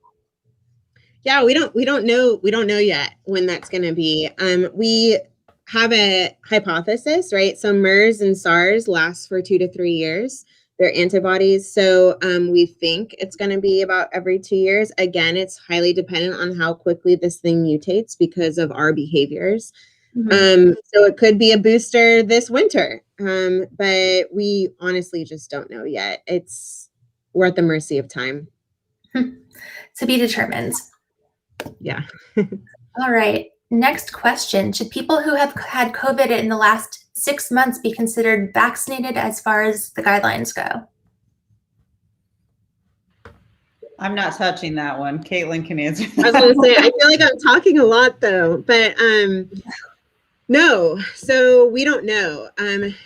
Yeah, we don't know yet when that's going to be. We have a hypothesis, right? So MERS and SARS last for 2 to 3 years. They're antibodies. So we think it's going to be about every 2 years. Again, it's highly dependent on how quickly this thing mutates because of our behaviors. So it could be a booster this winter, but we honestly just don't know yet. We're at the mercy of time. To be determined. Yeah. All right. Next question. Should people who have had COVID in the last 6 months be considered vaccinated as far as the guidelines go? I'm not touching that one. Katelyn can answer I was going to say, I feel like I'm talking a lot though, but no. So we don't know.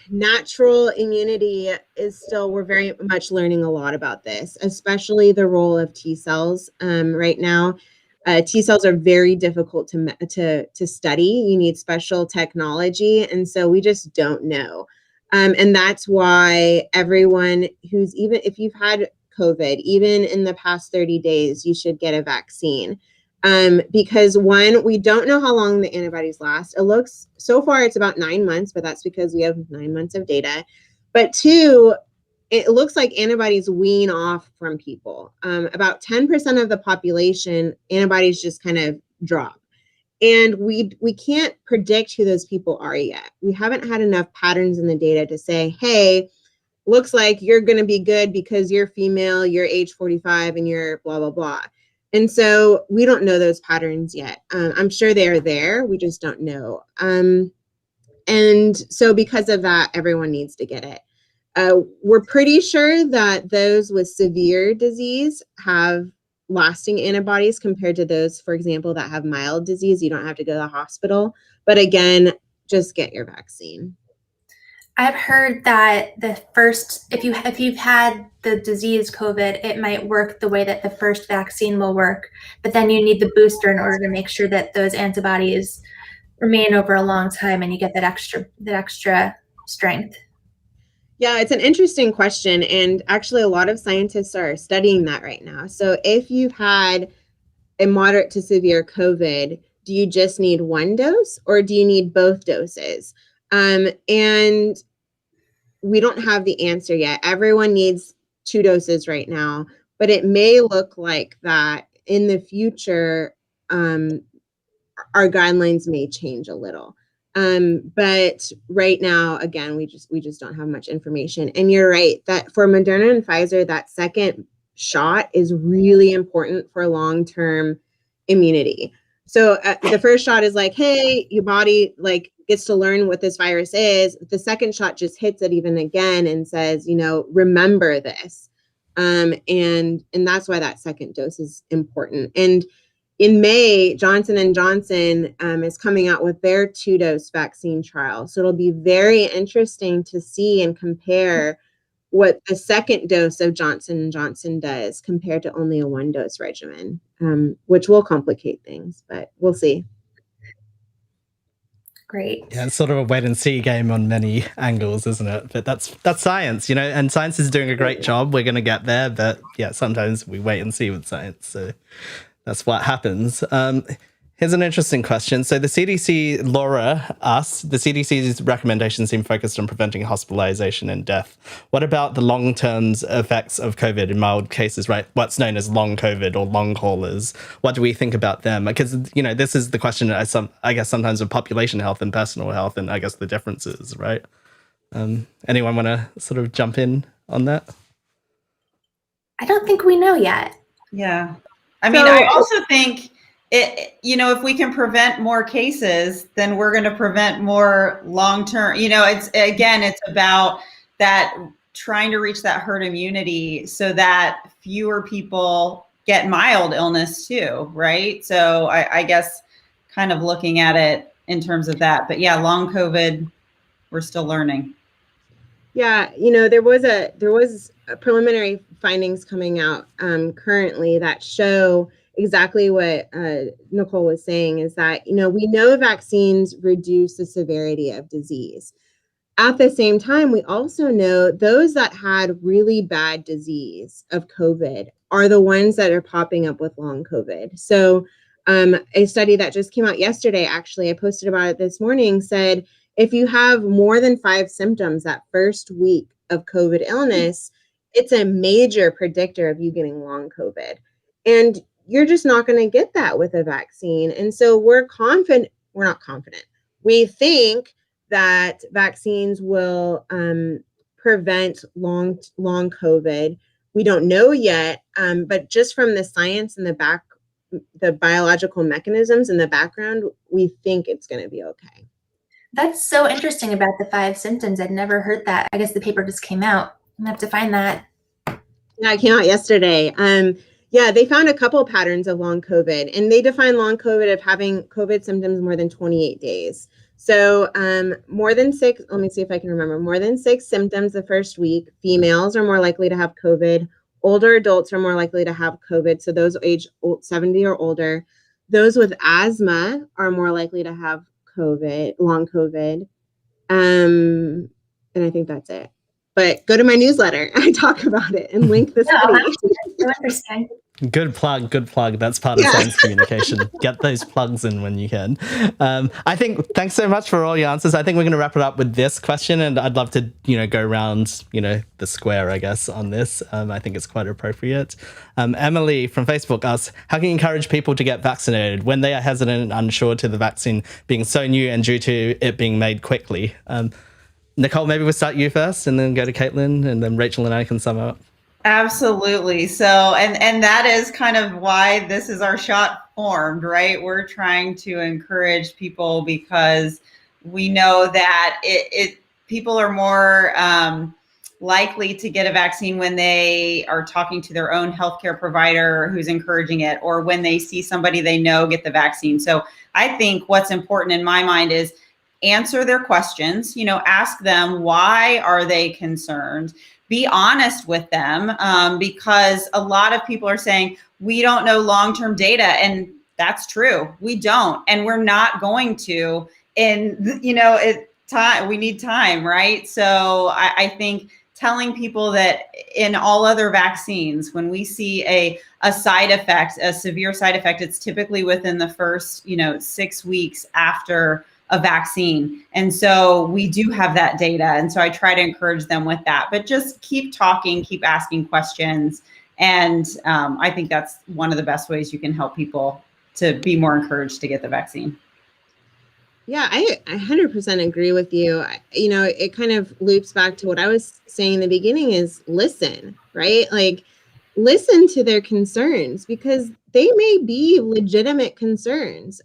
Natural immunity is still, we're very much learning a lot about this, especially the role of T cells right now. T cells are very difficult to study. You need special technology. And so we just don't know. And that's why everyone if you've had COVID, even in the past 30 days, you should get a vaccine. Because one, we don't know how long the antibodies last. So far it's about 9 months, but that's because we have 9 months of data. But two, it looks like antibodies wean off from people. About 10% of the population, antibodies just kind of drop. And we can't predict who those people are yet. We haven't had enough patterns in the data to say, hey, looks like you're going to be good because you're female, you're age 45, and you're blah, blah, blah. And so we don't know those patterns yet. I'm sure they are there. We just don't know. And so because of that, everyone needs to get it. We're pretty sure that those with severe disease have lasting antibodies compared to those, for example, that have mild disease. You don't have to go to the hospital. But again, just get your vaccine. I've heard that if you've had the disease COVID, it might work the way that the first vaccine will work, but then you need the booster in order to make sure that those antibodies remain over a long time and you get that extra strength. Yeah, it's an interesting question. And actually, a lot of scientists are studying that right now. So if you've had a moderate to severe COVID, do you just need one dose or do you need both doses? And we don't have the answer yet. Everyone needs 2 doses right now, but it may look like that in the future, our guidelines may change a little. But right now, again, we just don't have much information. And you're right that for Moderna and Pfizer, that second shot is really important for long-term immunity. So the first shot is like, hey, your body gets to learn what this virus is. The second shot just hits it even again and says, remember this. And that's why that second dose is important. And in May, Johnson & Johnson is coming out with their 2-dose vaccine trial. So it'll be very interesting to see and compare what the second dose of Johnson & Johnson does compared to only a 1-dose regimen, which will complicate things, but we'll see. Great. Yeah, it's sort of a wait and see game on many angles, isn't it? But that's science, and science is doing a great job. We're going to get there, but yeah, sometimes we wait and see with science. So that's what happens. Here's an interesting question. So the CDC, Laura asks, the CDC's recommendations seem focused on preventing hospitalization and death. What about the long-term effects of COVID in mild cases, right? What's known as long COVID or long haulers. What do we think about them? Because, this is the question, I guess, sometimes of population health and personal health, and I guess the differences, right? Anyone want to sort of jump in on that? I don't think we know yet. Yeah. I mean, I also think if we can prevent more cases, then we're going to prevent more long-term, it's about that trying to reach that herd immunity so that fewer people get mild illness too. Right. So I guess kind of looking at it in terms of that, but yeah, long COVID, we're still learning. Yeah. There was preliminary findings coming out currently that show exactly what Nicole was saying, is that, we know vaccines reduce the severity of disease. At the same time, we also know those that had really bad disease of COVID are the ones that are popping up with long COVID. So a study that just came out yesterday, actually, I posted about it this morning, said if you have more than 5 symptoms that first week of COVID illness, it's a major predictor of you getting long COVID. And you're just not going to get that with a vaccine. And so we're not confident. We think that vaccines will prevent long COVID. We don't know yet, but just from the science and the biological mechanisms in the background, we think it's going to be okay. That's so interesting about the 5 symptoms. I'd never heard that. I guess the paper just came out. I'm gonna have to find that. Yeah, it came out yesterday. Yeah, they found a couple patterns of long COVID, and they define long COVID of having COVID symptoms more than 28 days. So more than 6, let me see if I can remember, more than 6 symptoms the first week. Females are more likely to have COVID. Older adults are more likely to have COVID. So those age 70 or older. Those with asthma are more likely to have COVID, long COVID. And I think that's it. But go to my newsletter. I talk about it and link the study. So interesting. Good plug. That's part of science communication. Get those plugs in when you can. I think, thanks so much for all your answers. I think we're going to wrap it up with this question, and I'd love to, go around, the square, I guess, on this. I think it's quite appropriate. Emily from Facebook asks, how can you encourage people to get vaccinated when they are hesitant and unsure to the vaccine being so new and due to it being made quickly? Nicole, maybe we'll start you first and then go to Katelyn, and then Rachel and I can sum up. Absolutely. So, and that is kind of why this is our shot formed, right? We're trying to encourage people because we know that people are more likely to get a vaccine when they are talking to their own healthcare provider who's encouraging it, or when they see somebody they know get the vaccine. So I think what's important in my mind is answer their questions, ask them, why are they concerned? Be honest with them, because a lot of people are saying, we don't know long-term data. And that's true. We don't. And we're not going to. And, we need time, right? So I think telling people that in all other vaccines, when we see a side effect, a severe side effect, it's typically within the first, 6 weeks after a vaccine. And so we do have that data. And so I try to encourage them with that, but just keep talking, keep asking questions. And I think that's one of the best ways you can help people to be more encouraged to get the vaccine. Yeah, I 100% agree with you. It kind of loops back to what I was saying in the beginning is listen, right? Like listen to their concerns, because they may be legitimate concerns.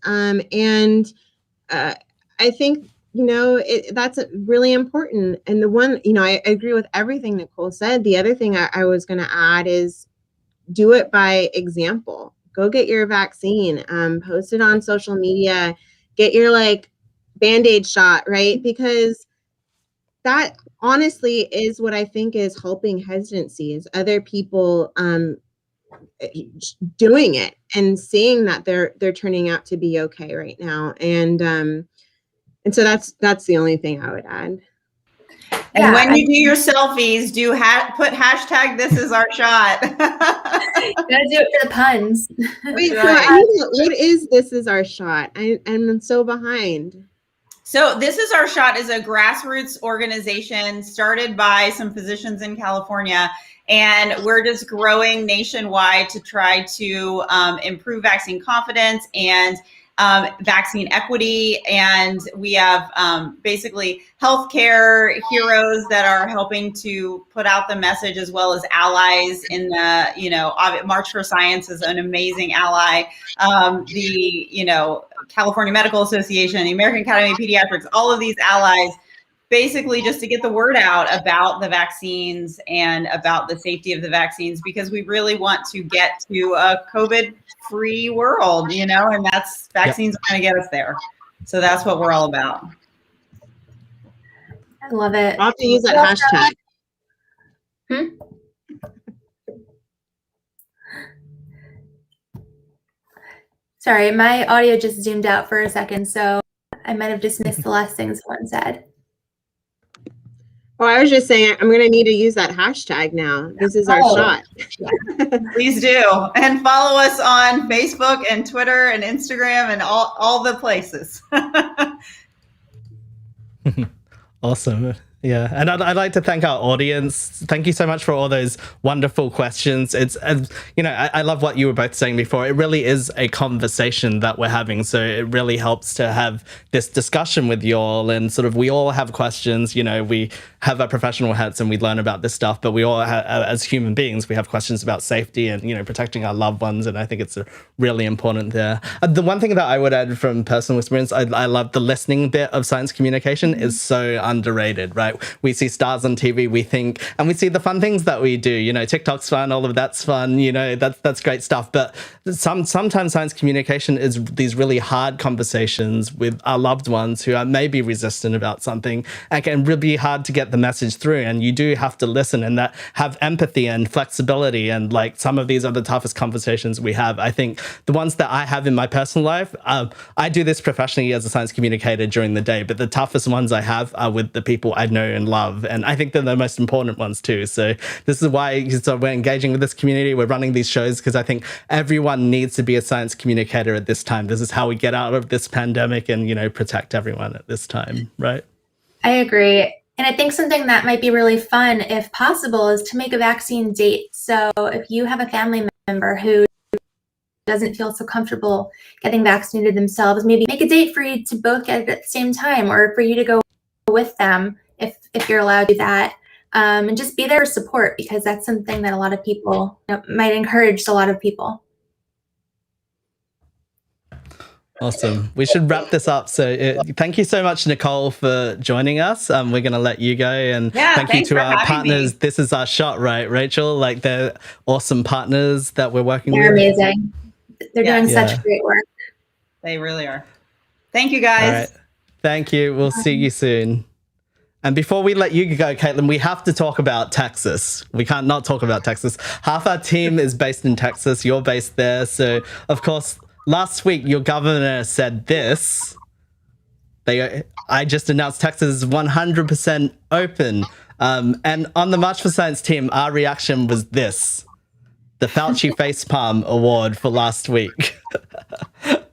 I think, that's really important. And the one, I agree with everything Nicole said. The other thing I was going to add is do it by example. Go get your vaccine, post it on social media, get your Band-Aid shot, right? Because that honestly is what I think is helping hesitancy, is other people doing it and seeing that they're turning out to be okay right now. And so that's the only thing I would add. And when you do your selfies, put hashtag this is our shot. Gotta do it for the puns. Wait, so what is this is our shot? I'm so behind. So This Is Our Shot is a grassroots organization started by some physicians in California. And we're just growing nationwide to try to improve vaccine confidence and vaccine equity. And we have basically healthcare heroes that are helping to put out the message, as well as allies in the, March for Science is an amazing ally. The, California Medical Association, the American Academy of Pediatrics, all of these allies, basically just to get the word out about the vaccines and about the safety of the vaccines, because we really want to get to a COVID-free world, and that's vaccines are going to get us there. So that's what we're all about. I love it. I'll have to use that hashtag. Sorry, my audio just zoomed out for a second, so I might have just missed the last thing someone said. Oh, I was just saying, I'm going to need to use that hashtag now. This is our shot. Please do. And follow us on Facebook and Twitter and Instagram and all the places. Awesome. Yeah. And I'd like to thank our audience. Thank you so much for all those wonderful questions. It's, you know, I love what you were both saying before. It really is a conversation that we're having. So it really helps to have this discussion with you all. And sort of, we all have questions, you know, we have our professional hats and we learn about this stuff, but we all have, as human beings, we have questions about safety and, you know, protecting our loved ones. And I think it's really important there. The one thing that I would add from personal experience, I love the listening bit of science communication is so underrated, right? We see stars on TV, we think, and we see the fun things that we do, you know, TikTok's fun, all of that's fun, you know, that's great stuff. But sometimes science communication is these really hard conversations with our loved ones who are maybe resistant about something, and can really be hard to get the message through. And you do have to listen and that have empathy and flexibility. And like some of these are the toughest conversations we have. I think the ones that I have in my personal life, I do this professionally as a science communicator during the day, but the toughest ones I have are with the people I know and love. And I think they're the most important ones too. So this is why we're engaging with this community. We're running these shows because I think everyone needs to be a science communicator at this time. This is how we get out of this pandemic and, you know, protect everyone at this time, right? I agree. And I think something that might be really fun, if possible, is to make a vaccine date. So if you have a family member who doesn't feel so comfortable getting vaccinated themselves, maybe make a date for you to both get it at the same time, or for you to go with them if you're allowed to do that. And just be there for support, because that's something that a lot of people, you know, might encourage a lot of people. Awesome. We should wrap this up. So thank you so much, Nicole, for joining us. We're going to let you go. And thank you to our partners. This is our shot, right, Rachel? Like, they're awesome partners that we're working with. They're amazing. They're doing such great work. They really are. Thank you, guys. All right. Thank you. We'll see you soon. And before we let you go, Katelyn, we have to talk about Texas. We can't not talk about Texas. Half our team is based in Texas. You're based there. So, of course, last week, your governor said this. I just announced Texas is 100% open. And on the March for Science team, our reaction was this. The Fauci Facepalm Award for last week.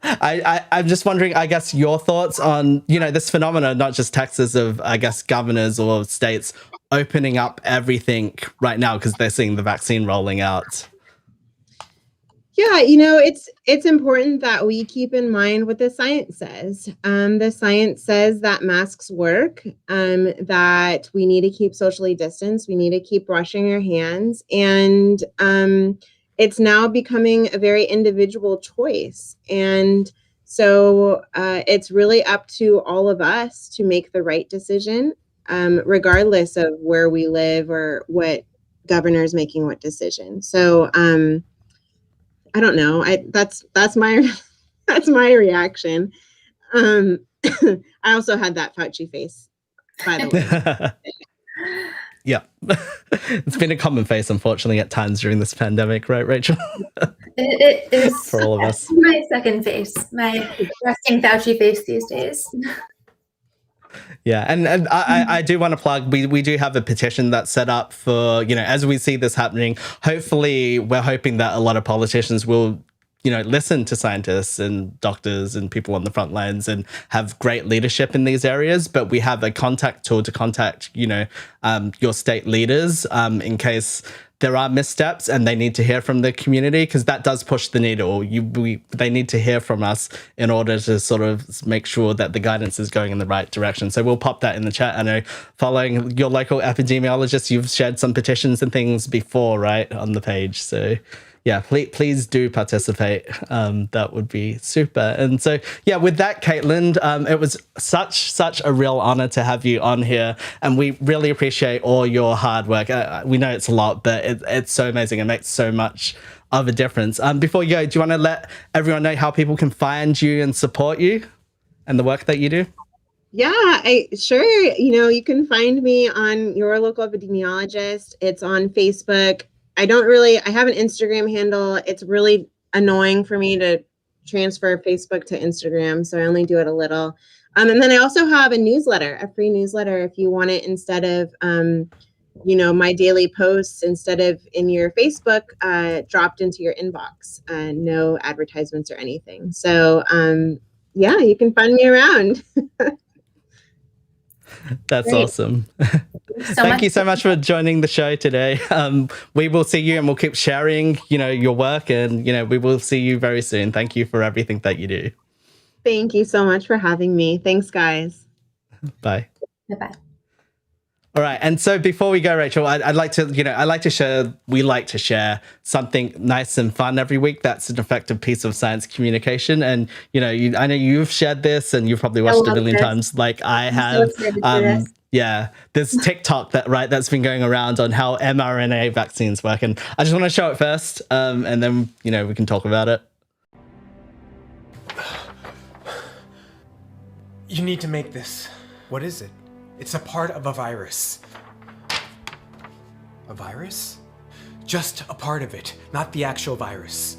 I'm just wondering, I guess, your thoughts on, you know, this phenomenon, not just Texas, of, I guess, governors or states opening up everything right now because they're seeing the vaccine rolling out. Yeah, you know, it's important that we keep in mind what the science says. The science says that masks work, that we need to keep socially distanced, we need to keep washing your hands, and it's now becoming a very individual choice. And so it's really up to all of us to make the right decision, regardless of where we live or what governor is making what decision. So I don't know. That's my reaction. I also had that Fauci face, by the way. Yeah. It's been a common face, unfortunately, at times during this pandemic, right, Rachel? It is for all of us. My second face, my resting Fauci face these days. Yeah, and I do want to plug, we do have a petition that's set up for, you know, as we see this happening, hopefully we're hoping that a lot of politicians will, you know, listen to scientists and doctors and people on the front lines and have great leadership in these areas. But we have a contact tool to contact, you know, your state leaders in case there are missteps and they need to hear from the community, because that does push the needle. They need to hear from us in order to sort of make sure that the guidance is going in the right direction. So we'll pop that in the chat. I know, following your local epidemiologist, you've shared some petitions and things before, right, on the page. So yeah, please do participate. That would be super. And so, yeah, with that, Katelyn, it was such a real honor to have you on here. And we really appreciate all your hard work. We know it's a lot, but it's so amazing. It makes so much of a difference. Before you go, do you want to let everyone know how people can find you and support you and the work that you do? Yeah, sure. You know, you can find me on Your Local Epidemiologist. It's on Facebook. I have an Instagram handle. It's really annoying for me to transfer Facebook to Instagram, so I only do it a little. And then I also have a newsletter, a free newsletter, if you want it instead of, my daily posts, instead of in your Facebook, dropped into your inbox, no advertisements or anything. So yeah, you can find me around. That's Great. awesome. So Thank you so much for joining the show today. We will see you and we'll keep sharing, your work, and, we will see you very soon. Thank you for everything that you do. Thank you so much for having me. Thanks, guys. Bye. Bye-bye. All right. And so before we go, Rachel, I'd like to, we like to share something nice and fun every week that's an effective piece of science communication. And, I know you've shared this and you've probably watched it a million times like I have. So excited for this. Yeah, there's TikTok that's been going around on how mRNA vaccines work. And I just want to show it first, and then, we can talk about it. You need to make this. What is it? It's a part of a virus. A virus? Just a part of it, not the actual virus.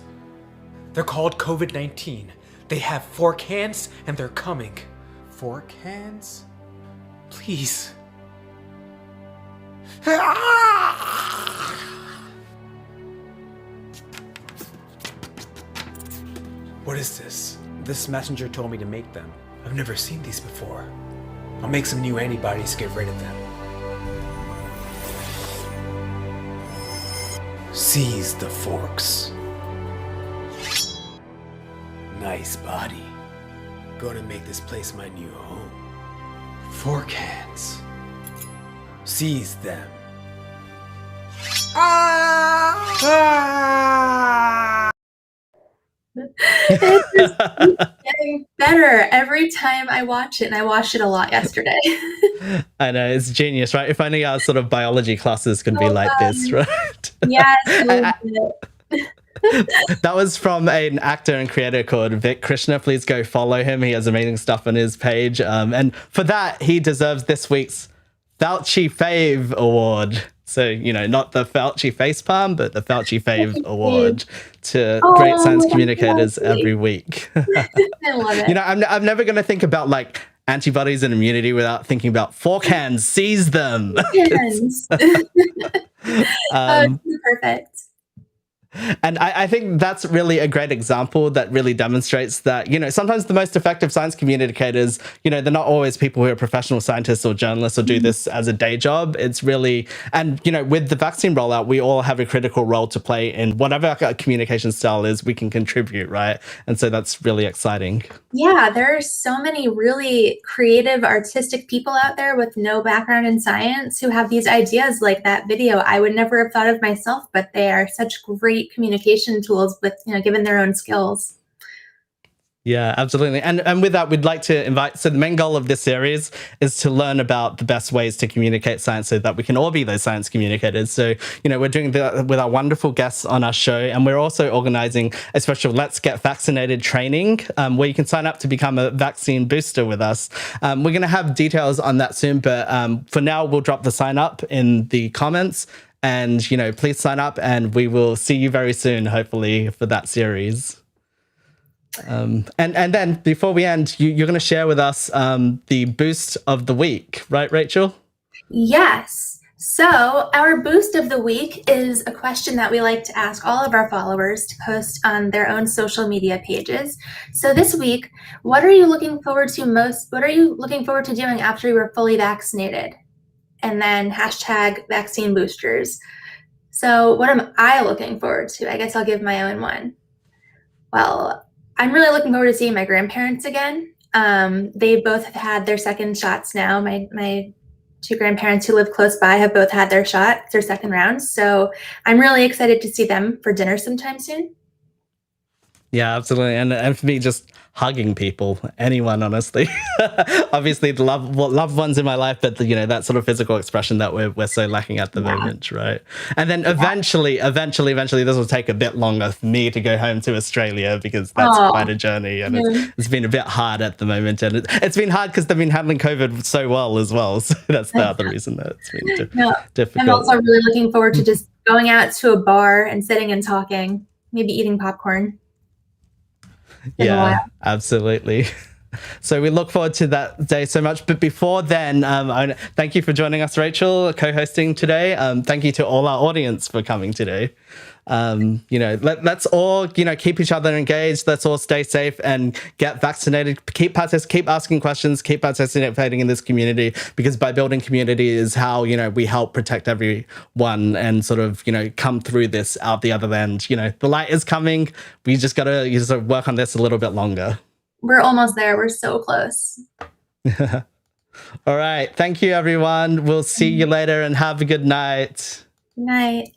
They're called COVID-19. They have 4 cans and they're coming. 4 cans? Please. What is this? This messenger told me to make them. I've never seen these before. I'll make some new antibodies to get rid of them. Seize the forks. Nice body. Gonna make this place my new home. 4 cans. Seize them. It just keeps getting better every time I watch it, and I watched it a lot yesterday. I know, it's genius, right? If only our sort of biology classes could be like this, right? Yes. That was from an actor and creator called Vic Krishna. Please go follow him. He has amazing stuff on his page. And for that, he deserves this week's Fauci Fave Award. So, not the Fauci facepalm, but the Fauci Fave Award to great science communicators every week. I love it. I'm never going to think about like antibodies and immunity without thinking about 4 cans, seize them. Yes. Perfect. And I think that's really a great example that really demonstrates that, sometimes the most effective science communicators, they're not always people who are professional scientists or journalists or do this as a day job. It's really, and, with the vaccine rollout, we all have a critical role to play in whatever our communication style is, we can contribute, right? And so that's really exciting. Yeah, there are so many really creative, artistic people out there with no background in science who have these ideas like that video I would never have thought of myself, but they are such great communication tools with, given their own skills. Yeah, absolutely. And with that, we'd like to invite, so the main goal of this series is to learn about the best ways to communicate science so that we can all be those science communicators. So, we're doing that with our wonderful guests on our show. And we're also organizing a special Let's Get Vaccinated training where you can sign up to become a vaccine booster with us. We're going to have details on that soon, but for now, we'll drop the sign up in the comments. And, please sign up and we will see you very soon, hopefully, for that series. And then before we end, you're going to share with us the boost of the week, right, Rachel? Yes. So our boost of the week is a question that we like to ask all of our followers to post on their own social media pages. So this week, what are you looking forward to most? What are you looking forward to doing after you were fully vaccinated? And then hashtag vaccine boosters. So what am I looking forward to? I guess I'll give my own one. Well, I'm really looking forward to seeing my grandparents again. They both have had their second shots now. My 2 grandparents who live close by have both had their shot, their second round. So I'm really excited to see them for dinner sometime soon. Yeah, absolutely. And for me, just hugging people, anyone, honestly. Obviously, the loved ones in my life, but that sort of physical expression that we're so lacking at the moment, right? And then eventually, this will take a bit longer for me to go home to Australia because that's quite a journey, and it's been a bit hard at the moment. And it's been hard because they've been handling COVID so well as well. So that's the other reason that it's been difficult. I'm also really looking forward to just going out to a bar and sitting and talking, maybe eating popcorn. been a while. Absolutely. So we look forward to that day so much. But before then, thank you for joining us, Rachel, co-hosting today. Thank you to all our audience for coming today. Let's all, keep each other engaged. Let's all stay safe and get vaccinated. Keep asking questions, keep participating in this community, because by building community is how, we help protect everyone and sort of, come through this out the other end. The light is coming. We just got to work on this a little bit longer. We're almost there. We're so close. All right. Thank you, everyone. We'll see you later and have a good night. Good night.